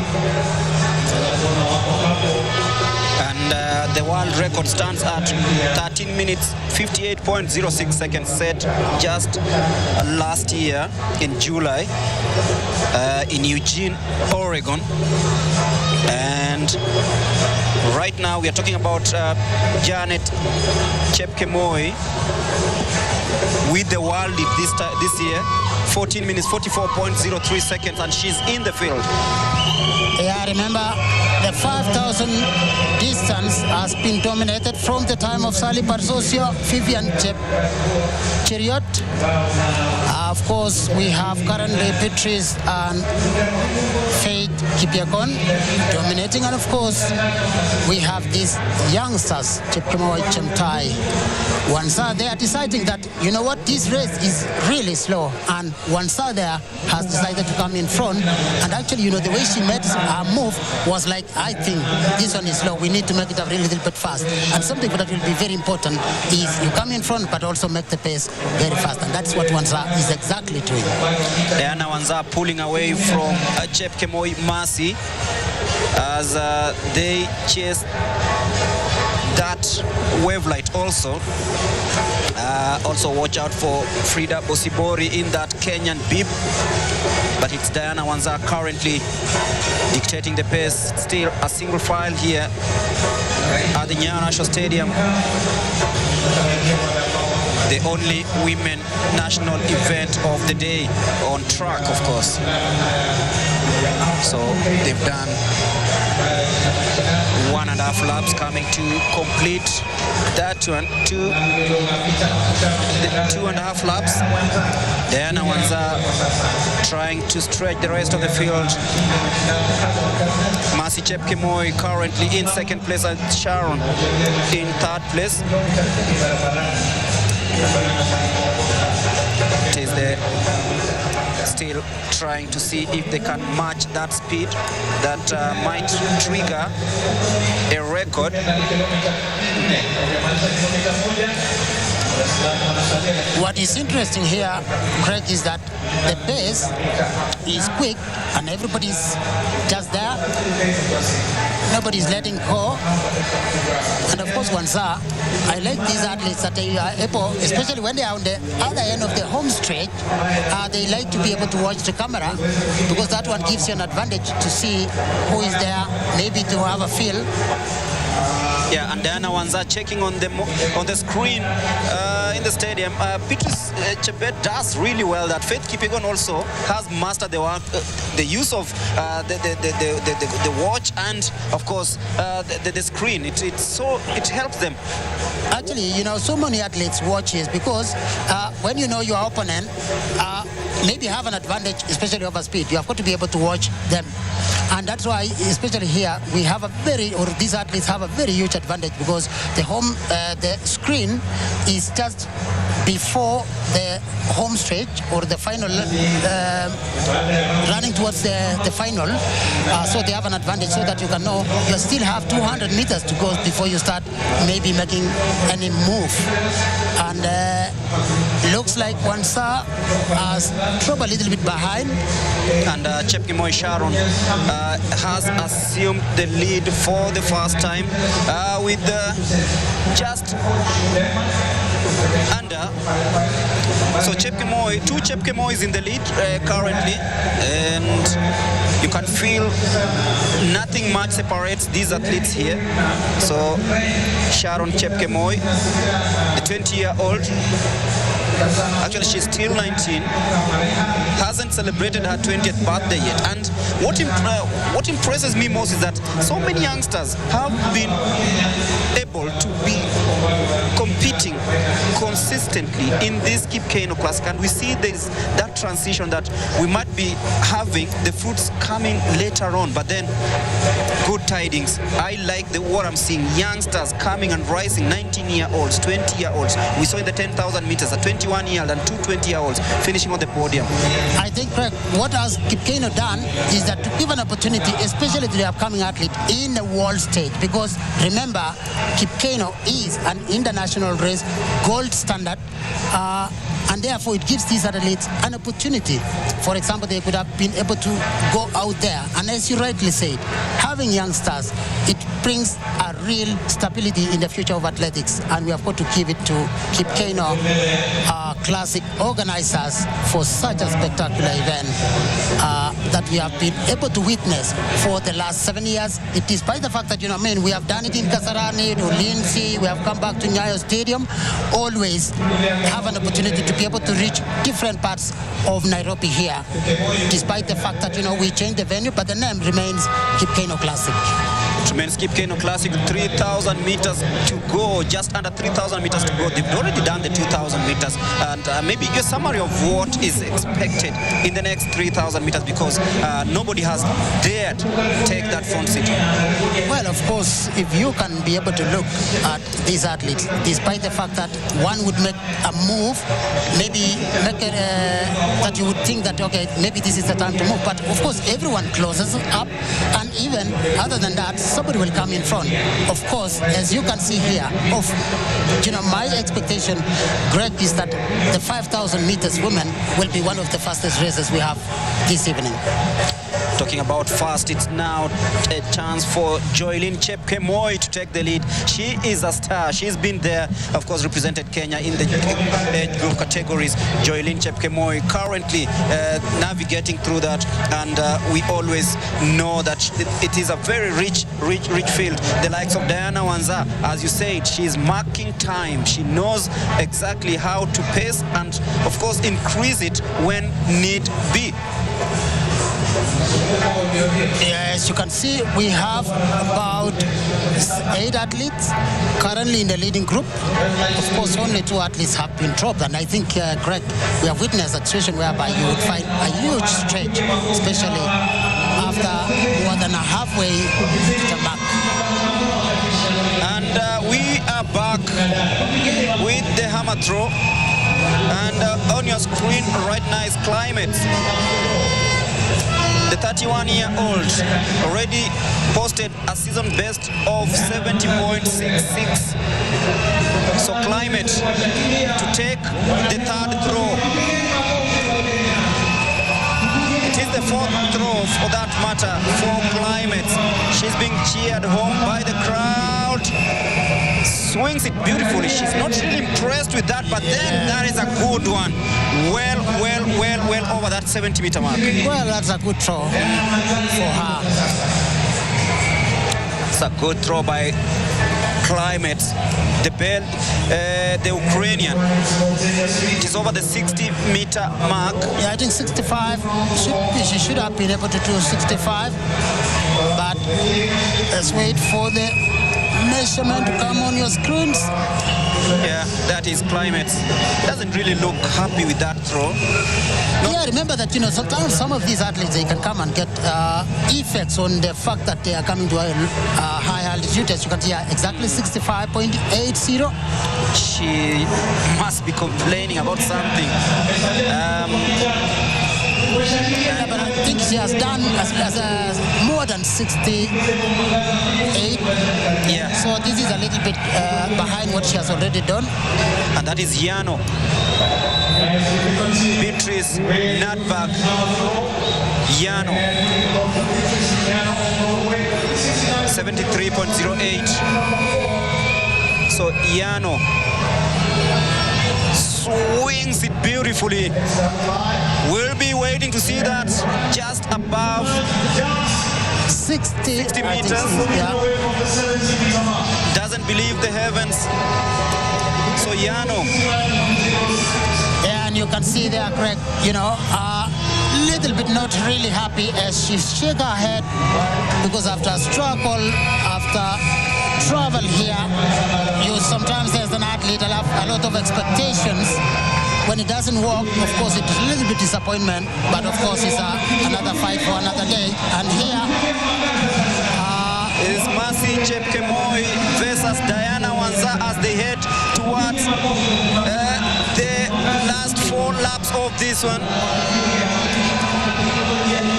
Speaker 9: And the world record stands at 13 minutes 58.06 seconds, set just last year in July in Eugene, Oregon. And right now we are talking about Janet Chepkemoi with the world this year, 14 minutes, 44.03 seconds, and she's in the field.
Speaker 10: Yeah, remember, the 5,000 distance has been dominated from the time of Sally Parsosio, Vivian Cheriot. Of course, we have currently Beatrice and Faith Kipkeino dominating, and of course, we have these youngsters, Chepkemoi, Chemtai, Wansa. They are deciding that, you know what, this race is really slow, and Wansa there has decided to come in front, and actually, you know, the way she made her move was like, I think this one is slow, we need to make it a little bit fast. And something that will be very important is you come in front but also make the pace very fast, and that's what Wansa is exactly doing.
Speaker 9: Diana Wansa pulling away from Chepkemoi Mercy as they chase that Wavelight also. Also watch out for Frida Osibori in that Kenyan bib, but it's Diana Wansa currently dictating the pace. Still a single file here at the Nyayo National Stadium. The only women national event of the day on track, of course. So they've done 1.5 laps, coming to complete that one. 2.5 laps. Diana Wansa trying to stretch the rest of the field. Mercy Chepkemoi currently in second place, and Sharon in third place. It is there, still trying to see if they can match that speed that might trigger a record.
Speaker 10: What is interesting here, Craig, is that the pace is quick and everybody's just there. Nobody's letting go. And of course, Wansa, I like these athletes that they are able, especially when they are on the other end of the home stretch, they like to be able to watch the camera, because that one gives you an advantage to see who is there, maybe to have a feel.
Speaker 9: Yeah, and Diana Wansa checking on the screen in the stadium. Beatrice Chebet does really well. That Faith Kipkeino also has mastered the use of the watch and, of course, the screen. It helps them.
Speaker 10: Actually, you know, so many athletes watch this because when you know your opponent, maybe have an advantage, especially over speed. You have got to be able to watch them. And that's why, especially here, we have these athletes have a very huge advantage, because the screen is just before the home stretch or the final, running towards the final. So they have an advantage, so that you can know you still have 200 meters to go before you start maybe making any move. And looks like Wansa has dropped a little bit behind.
Speaker 9: And Chepkemoi Sharon has assumed the lead for the first time with just under. So Chepkemoi, 2 Chepkemois in the lead currently, and you can feel nothing much separates these athletes here. So Sharon Chepkemoi, the 20-year-old, actually she's still 19, hasn't celebrated her 20th birthday yet. And what impresses me most is that so many youngsters have been able to be competing consistently in this Kipkeino Classic, and we see there's that transition that we might be having the fruits coming later on. But then, good tidings. I like what I'm seeing. Youngsters coming and rising, 19-year-olds, 20-year-olds. We saw in the 10,000 meters, a 21-year-old and 2 20-year-olds finishing on the podium.
Speaker 10: I think, Craig, what has Kipkeino done is that to give an opportunity, especially to the upcoming athlete, in the world stage, because remember, Kipkeino is an international race, gold standard, and therefore it gives these athletes an opportunity. For example, they could have been able to go out there, and as you rightly said, having youngsters, it brings a real stability in the future of athletics, and we have got to give it to Kipkeino Classic organizers for such a spectacular event that we have been able to witness for the last 7 years. Despite the fact that, we have done it in Kasarani, Ulinzi, we have come back to Nyayo Stadium, always have an opportunity to be able to reach different parts of Nairobi here, despite the fact that, we changed the venue, but the name remains Kipkeino Classic.
Speaker 9: Remains Kipkeino Classic, 3,000 meters to go, just under 3,000 meters to go. They've already done the 2,000 meters, and maybe a summary of what is expected in the next 3,000 meters, because nobody has dared take that front seat.
Speaker 10: Well, of course, if you can be able to look at these athletes, despite the fact that one would make a move, maybe make it, that you would think that, okay, maybe this is the time to move, but of course everyone closes up, and even other than that, somebody will come in front. Of course, as you can see here, my expectation, Greg, is that the 5,000 meters women will be one of the fastest races we have this evening.
Speaker 9: Talking about fast, it's now a chance for Joylyn Chepkemoi to take the lead. She is a star. She's been there, of course, represented Kenya in the age group categories. Joylyn Chepkemoi currently navigating through that, and we always know that it is a very rich field. The likes of Diana Wanza, as you said, she's marking time. She knows exactly how to pace and, of course, increase it when need be.
Speaker 10: As you can see, we have about 8 athletes currently in the leading group. Of course, only 2 athletes have been dropped, and I think, Greg, we have witnessed a situation whereby you would find a huge stretch, especially after more than a halfway to the mark.
Speaker 9: And we are back with the hammer throw, and on your screen right now is Climate. The 31-year-old already posted a season best of 70.66. So Climate to take the 3rd throw. It is the 4th throw for that matter for Climate. She's being cheered home by the crowd. Swings it beautifully. She's not really impressed with that, but then that is a good one. Well over that 70-meter mark.
Speaker 10: Well, that's a good throw for her.
Speaker 9: It's a good throw by Climate. The Ukrainian. It is over the 60-meter mark.
Speaker 10: Yeah, I think 65. She should have been able to do 65. But let's wait for the measurement to come on your screens.
Speaker 9: Yeah, that is Climate. Doesn't really look happy with that throw.
Speaker 10: Yeah, remember that, sometimes some of these athletes, they can come and get effects on the fact that they are coming to a high altitude. As you can see, exactly 65.80.
Speaker 9: She must be complaining about something.
Speaker 10: Yeah, but I think she has done more than 68.
Speaker 9: Yeah.
Speaker 10: So this is a little bit behind what she has already done.
Speaker 9: And that is Yano. Beatrice Nutbag. Yano. 73.08. So Yano swings it beautifully. We'll be waiting to see that just above
Speaker 10: 60
Speaker 9: meters.
Speaker 10: Yeah.
Speaker 9: Doesn't believe the heavens. So Yano.
Speaker 10: Yeah, and you can see there, Greg, little bit not really happy as she shake her head because after a struggle, after travel here, sometimes as an athlete have a lot of expectations. When it doesn't work, of course, it's a little bit disappointment, but of course it's another fight for another day. And here
Speaker 9: is Mercy Chepkemoi versus Diana Wanza as they head towards the last 4 laps of this one.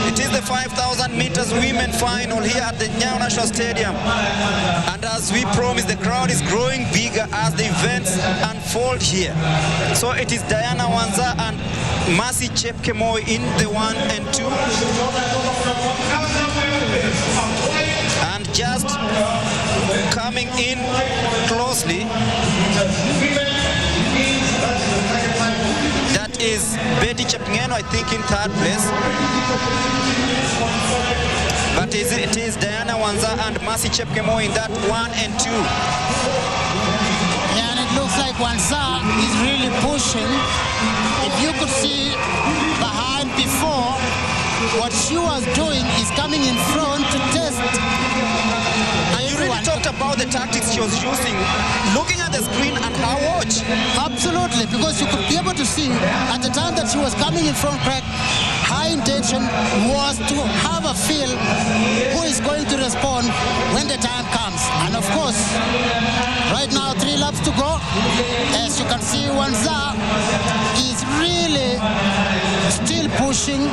Speaker 9: It is the 5,000 meters women final here at the Nyayo National Stadium. And as we promised, the crowd is growing bigger as the events unfold here. So it is Diana Wanza and Mercy Chepkemoi in the 1 and 2. And just coming in closely Kipkeino, I think, in third place. But it is Diana Wanza and Mercy Kipkeino in that 1 and 2.
Speaker 10: Yeah, and it looks like Wanza is really pushing. If you could see behind before, what she was doing is coming in front to test.
Speaker 9: You really talked about the tactics she was using, looking at the screen and her watch.
Speaker 10: Absolutely, because you could be able to see at the time that she was coming in front, Craig, her intention was to have a feel who is going to respond when the time comes. And of course, right now 3 laps to go. As you can see, Wanza is really still pushing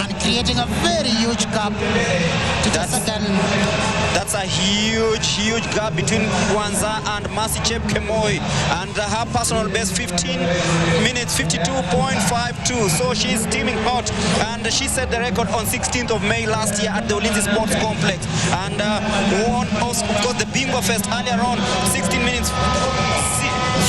Speaker 10: and creating a very huge gap to the second.
Speaker 9: That's a huge gap between Wanza and Mercy Kipkeino, and her personal best 15 minutes 52.52. So she's steaming hot, and she set the record on 16th of May last year at the Ulinzi Sports Complex, and won also, of course, the Bingo Fest earlier on, 16 minutes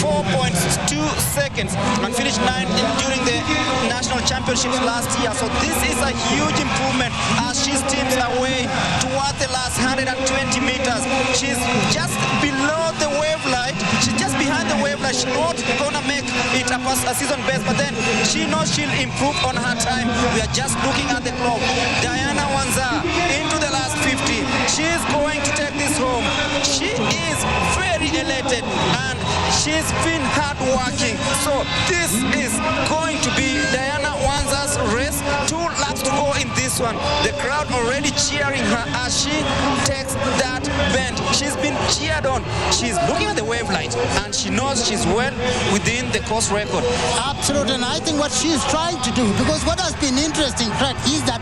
Speaker 9: 4.2 seconds, and finished 9th during the national championships last year. So this is a huge improvement as she steams away towards the last 120 meters. She's just below the Wavelight. She's just behind the Wavelight. She's not gonna make it a season best, but then she knows she'll improve on her time. We are just looking at the clock. Diana Wanza into the last 50. She's going to take this home. She is very elated and she's been hard working. So this is going to be Diana Wanza's race. 2 laps to go in this one. The crowd already cheering her as she takes that bend. She's been cheered on. She's looking at the Wavelight and she knows she's well within the course record.
Speaker 10: Absolutely, and I think what she's trying to do, because what has been interesting, Craig, is that,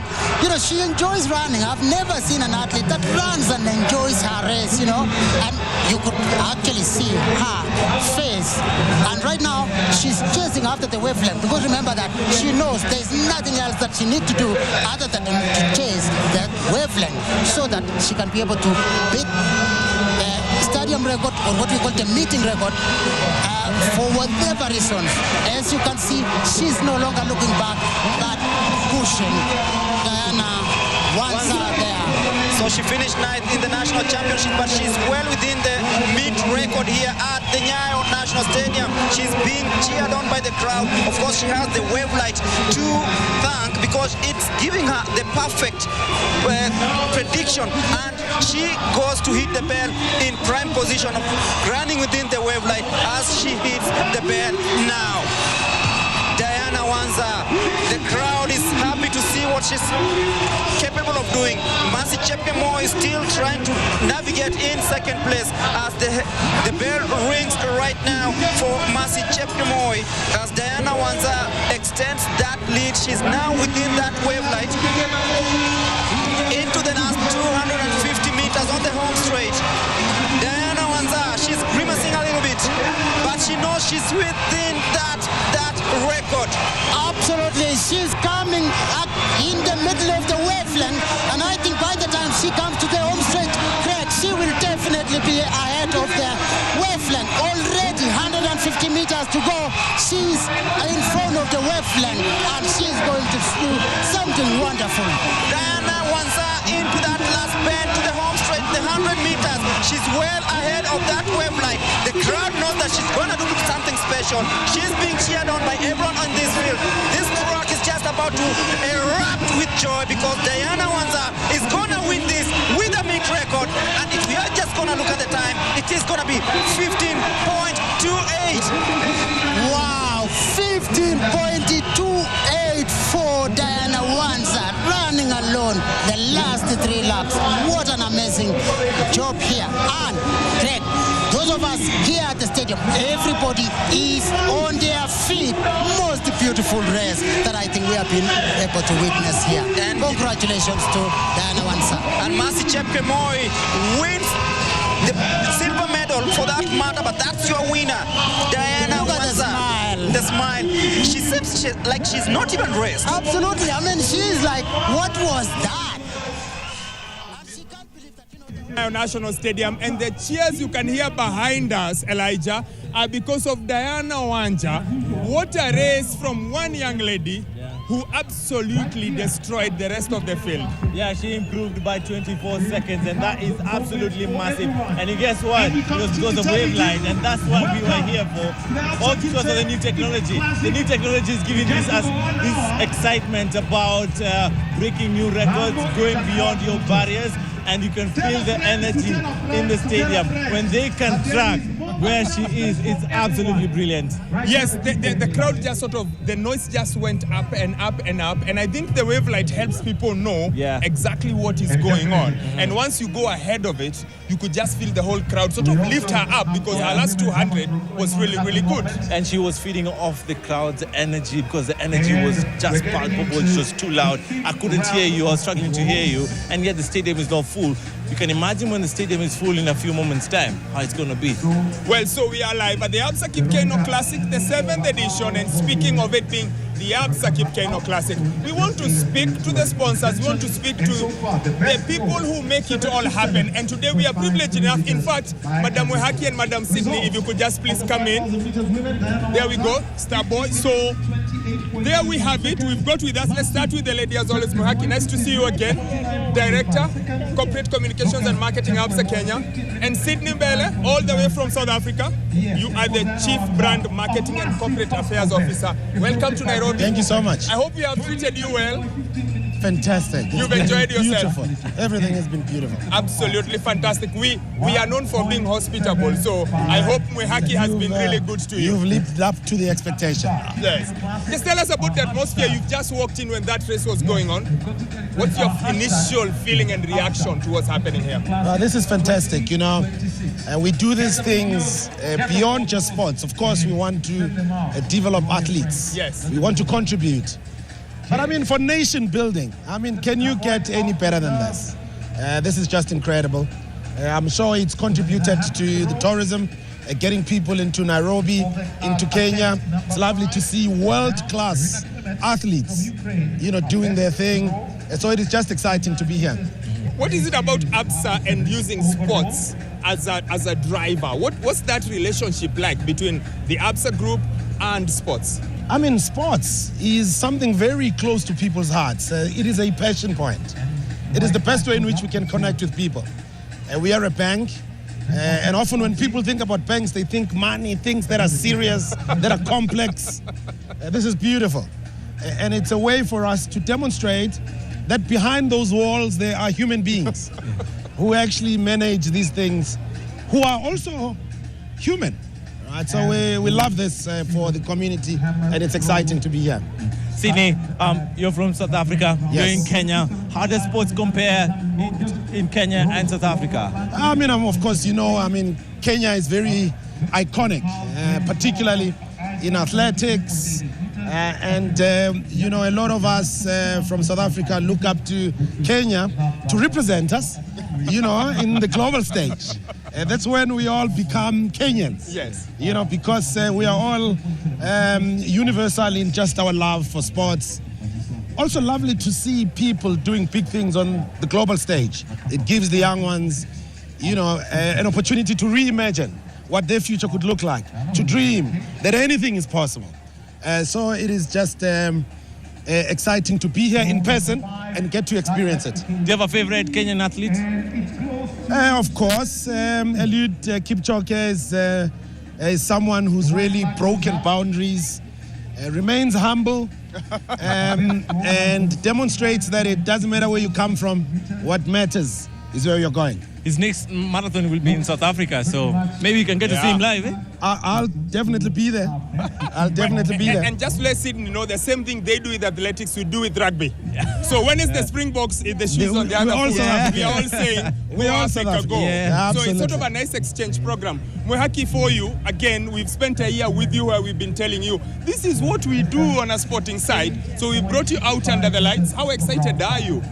Speaker 10: she enjoys running. I've never seen an athlete that runs and enjoys her race, and you could actually see her face. And right now, she's chasing after the wavelength, because remember that she knows there's nothing else that she needs to do other than to chase that wavelength so that she can be able to beat the stadium record, or what we call the meeting record, for whatever reason. As you can see, she's no longer looking back, but pushing Diana Wanza there.
Speaker 9: So she finished 9th in the national championship, but she's well within the meet record here at the Nyayo National Stadium. She's being cheered on by the crowd. Of course, she has the Wavelight to thank because it's giving her the perfect prediction, and she goes to hit the bell in prime position of running within the Wavelight as she hits the bell now. Diana Wanza, the crowd is happy to see what she's capable of doing. Mercy Kipkeino is still trying to navigate in second place as the bell rings right now for Mercy Kipkeino as Diana Wanza extends that lead. She's now within that Wavelight into the last 250 meters on the home straight. Diana Wanza, she's grimacing a little bit, but she knows she's within that record.
Speaker 10: Absolutely, she's coming up in the middle of the wavelength, and I think by the time she comes to the home straight, Craig, she will definitely be ahead of the wavelength. Already 150 meters to go, she's in front of the wavelength, and she's going to do something wonderful.
Speaker 9: Diana Wanza into that last bend to the home straight, the 100 meters. She's well ahead of that Wavelight. The crowd knows that she's going to do something special. She's being cheered on by everyone on this field. This track is just about to erupt with joy because Diana Wanza is going to win this with a meet record. And if we are just going to look at the time, it is going to be 15.28.
Speaker 10: Wow, 15.28 for Diana Wanza, running alone the last 3 laps. What an amazing job here. And Greg, those of us here at the stadium, everybody is on their feet. Most beautiful race that I think we have been able to witness here. And congratulations to Diana Wanza.
Speaker 9: And Mercy Kipkeino wins the silver medal for that matter, but that's your winner, Diana Wanza. The smile. She seems like she's not even raced.
Speaker 10: Absolutely. I mean, she's like, what was that?
Speaker 1: National Stadium, and the cheers you can hear behind us, Elijah, are because of Diana Wanza What a race from one young lady who absolutely destroyed the rest of the field.
Speaker 2: Yeah, she improved by 24 seconds, and that is absolutely massive. And you guess what? It was because of Wavelight, and that's what we were here for. All because of the new technology. The new technology is giving us this excitement about breaking new records, going beyond your barriers, and you can feel the energy in the stadium. When they can track where she is, it's absolutely brilliant.
Speaker 1: Yes, the crowd just the noise just went up and up and up, and I think the Wavelight helps people know exactly what is going on. And once you go ahead of it, you could just feel the whole crowd sort of lift her up, because her last 200 was really, really good.
Speaker 2: And she was feeding off the crowd's energy, because the energy was just palpable. It was too loud. I couldn't hear you. I was struggling to hear you, and yet the stadium is not full. You can imagine when the stadium is full in a few moments' time, how it's going to be.
Speaker 1: Well, so we are live at the Absa Kipkeino Classic, the 7th edition, and speaking of it being the Absa Kipkeino Classic, we want to speak to the sponsors, we want to speak to the people who make it all happen. And today we are privileged enough. In fact, Madam Wehaki and Madam Sydney, if you could just please come in. There we go, Starboy. So there we have it. We've got with us, let's start with the lady as always, Wehaki. Nice to see you again. Director, Corporate Communications and Marketing, Absa Kenya. And Sydney Mbele, all the way from South Africa. You are the Chief Brand Marketing and Corporate Affairs Officer. Welcome to Nairobi.
Speaker 11: Thank you so much.
Speaker 1: I hope we have treated you well.
Speaker 11: Fantastic.
Speaker 1: You've enjoyed yourself.
Speaker 11: Beautiful. Everything has been beautiful.
Speaker 1: Absolutely fantastic. We are known for being hospitable, so I hope Wehaki has been really good to you.
Speaker 11: You've lived up to the expectation.
Speaker 1: Yes. Just tell us about the atmosphere. You've just walked in when that race was going on. What's your initial feeling and reaction to what's happening here?
Speaker 11: This is fantastic. You know, we do these things beyond just sports. Of course, we want to develop athletes.
Speaker 1: Yes.
Speaker 11: We want to contribute. But I mean, for nation building, I mean, can you get any better than this? This is just incredible. I'm sure it's contributed to the tourism, getting people into Nairobi, into Kenya. It's lovely to see world-class athletes, you know, doing their thing. So it is just exciting to be here.
Speaker 1: What is it about Absa and using sports as a driver? What's that relationship like between the Absa group and sports?
Speaker 11: I mean, sports is something very close to people's hearts. It is a passion point. It is the best way in which we can connect with people. We are a bank, and often when people think about banks, they think money, things that are serious, that are complex. This is beautiful. And it's a way for us to demonstrate that behind those walls, there are human beings who actually manage these things, who are also human. Right, so we love this for the community, and it's exciting to be here.
Speaker 2: Sydney, you're from South Africa,
Speaker 11: Yes.
Speaker 2: You're in Kenya. How does sports compare in Kenya and South Africa?
Speaker 11: I mean, of course, you know, I mean, Kenya is very iconic, particularly in athletics. You know, a lot of us from South Africa look up to Kenya to represent us, you know, in the global stage. That's when we all become Kenyans.
Speaker 1: Yes.
Speaker 11: You know, because we are all universal in just our love for sports. Also lovely to see people doing big things on the global stage. It gives the young ones, you know, an opportunity to reimagine what their future could look like, to dream that anything is possible. So it is just exciting to be here in person and get to experience it.
Speaker 2: Do you have a favorite Kenyan athlete?
Speaker 11: Of course, Eliud Kipchoge is someone who's really broken boundaries, remains humble, and demonstrates that it doesn't matter where you come from, what matters is where you're going.
Speaker 2: His next marathon will be in South Africa, so maybe you can get to see him live, eh?
Speaker 11: I'll definitely be there. I'll definitely be there.
Speaker 1: And just let Sydney know the same thing they do with athletics, we do with rugby. So when it's the Springboks, the shoes on the other foot, we are all saying, we are Africa, go.
Speaker 11: Yeah,
Speaker 1: so it's sort of a nice exchange program. Wehaki, for you, again, we've spent a year with you where we've been telling you, this is what we do on a sporting side. So we brought you out under the lights. How excited are you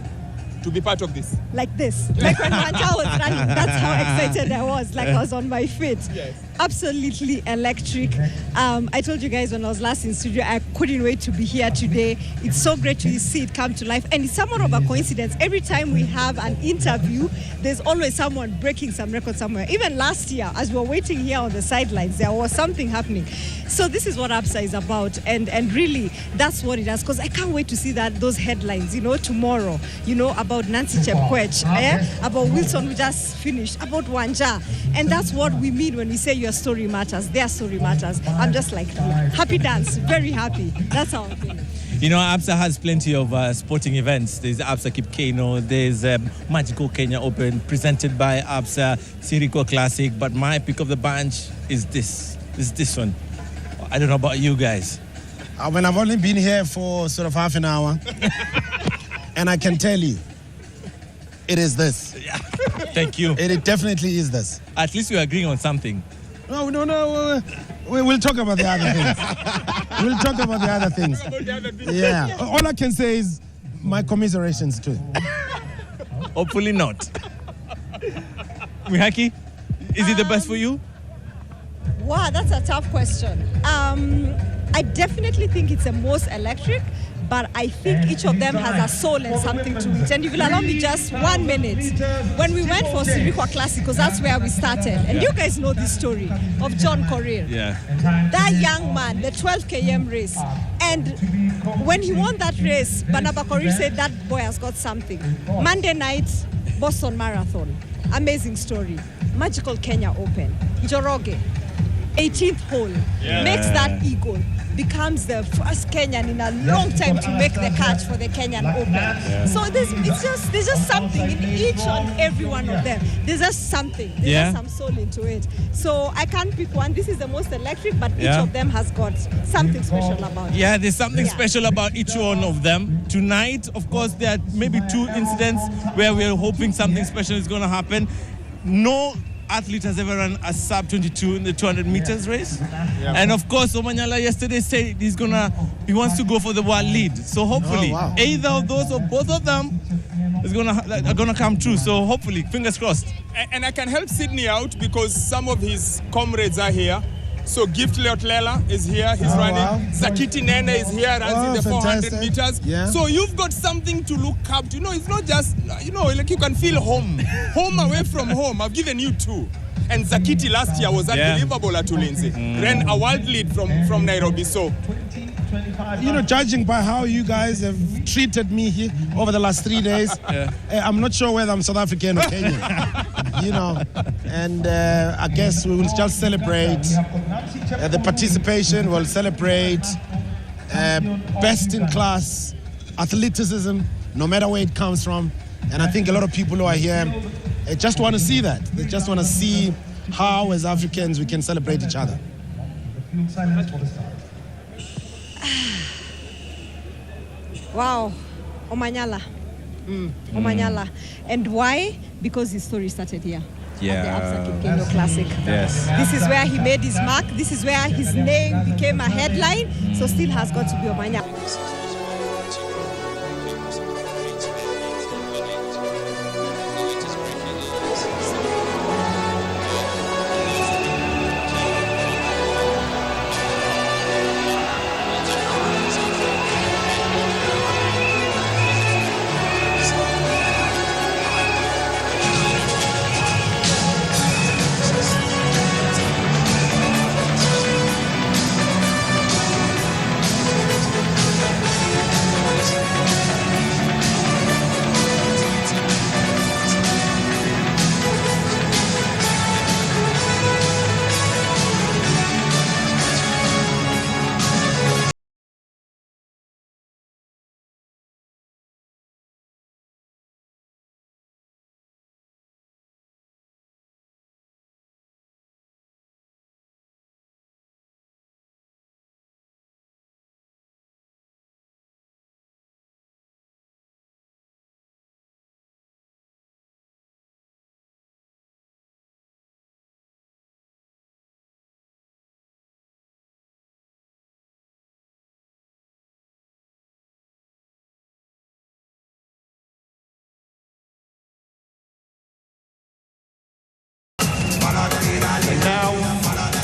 Speaker 1: to be part of this?
Speaker 12: Like this. Like when Manta was running, that's how excited I was. Like I was on my feet.
Speaker 1: Yes.
Speaker 12: absolutely electric. I told you guys when I was last in studio, I couldn't wait to be here today. It's so great to see it come to life. And it's somewhat of a coincidence. Every time we have an interview, there's always someone breaking some record somewhere. Even last year, as we were waiting here on the sidelines, there was something happening. So this is what Absa is about. And really, that's what it does. Because I can't wait to see those headlines, tomorrow, about Nancy Chepkwech, about Wilson who just finished, about Wanja. And that's what we mean when we say your story matters, their story matters. I'm just like, happy dance, very happy. That's how I'm feeling.
Speaker 2: Absa has plenty of sporting events. There's Absa Kipkeino, there's Magical Kenya Open presented by Absa, Siriko Classic, but my pick of the bunch is this one. I don't know about you guys.
Speaker 11: When I've only been here for sort of half an hour, and I can tell you, it is this.
Speaker 2: Yeah. Thank you.
Speaker 11: It definitely is this.
Speaker 2: At least we're agreeing on something.
Speaker 11: No. We'll talk about the other things. We'll talk about the other things. Yeah. All I can say is my commiserations too.
Speaker 2: Hopefully not. Mihaki, is it the best for you?
Speaker 12: Wow, that's a tough question. I definitely think it's the most electric, but I think each of them has a soul and something to it. And if you'll allow me just 1 minute, when we went for Sirikwa Classic, because that's where we started, and you guys know this story of John Korir.
Speaker 2: Yeah.
Speaker 12: That young man, the 12 km race, and when he won that race, Banaba Korir said that boy has got something. Monday night, Boston Marathon, amazing story. Magical Kenya Open, Njoroge, 18th hole, makes that eagle, becomes the first Kenyan in a long time to make the cut for the Kenyan Open. So there's just something in each and every one of them. There's just something. There's just some soul into it. So I can't pick one. This is the most electric, but each of them has got something special about it.
Speaker 2: Yeah, there's something special about each one of them. Tonight, of course, there are maybe 2 incidents where we're hoping something special is going to happen. No athlete has ever run a sub 22 in the 200 meters race. And of course, Omanyala yesterday said he wants to go for the world lead. So hopefully, either of those or both of them are gonna come true. So hopefully, fingers crossed.
Speaker 1: And I can help Sydney out because some of his comrades are here. So Gift Leotlela is here, he's running. Zakiti Nene is here, runs in the 400 meters. So you've got something to look up to. It's not just, like you can feel home away from home. I've given you 2. And Zakiti last year was unbelievable at Ulinzi. Ran a world lead from Nairobi. So,
Speaker 11: judging by how you guys have treated me here over the last 3 days, I'm not sure whether I'm South African or Kenyan. And I guess we will just celebrate the participation. We'll celebrate best in class athleticism, no matter where it comes from. And I think a lot of people who are here just want to see that. They just want to see how, as Africans, we can celebrate each other.
Speaker 12: Wow, Omanyala. Omanyala. And why? Because his story started here. At the Absa Kipkeino Classic.
Speaker 2: Yes.
Speaker 12: This is where he made his mark. This is where his name became a headline. So still has got to be Omanyala.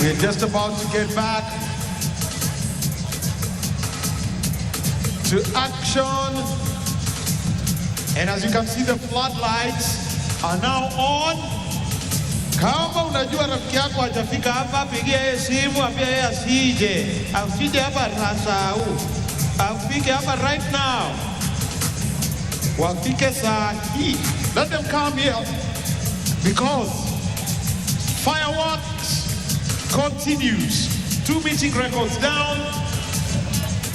Speaker 13: We're just about to get back to action. And as you can see, the floodlights are now on. Kama unajua rafiki yako hajafika hapa, pigia yeye simu, ambia yeye asije hapa rasau. Afike hapa right now. Wafike saa hii. Let them come here because fireworks continues. 2 meeting records down.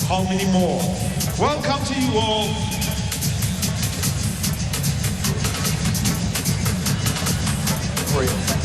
Speaker 13: How many more? Welcome to you all. Great.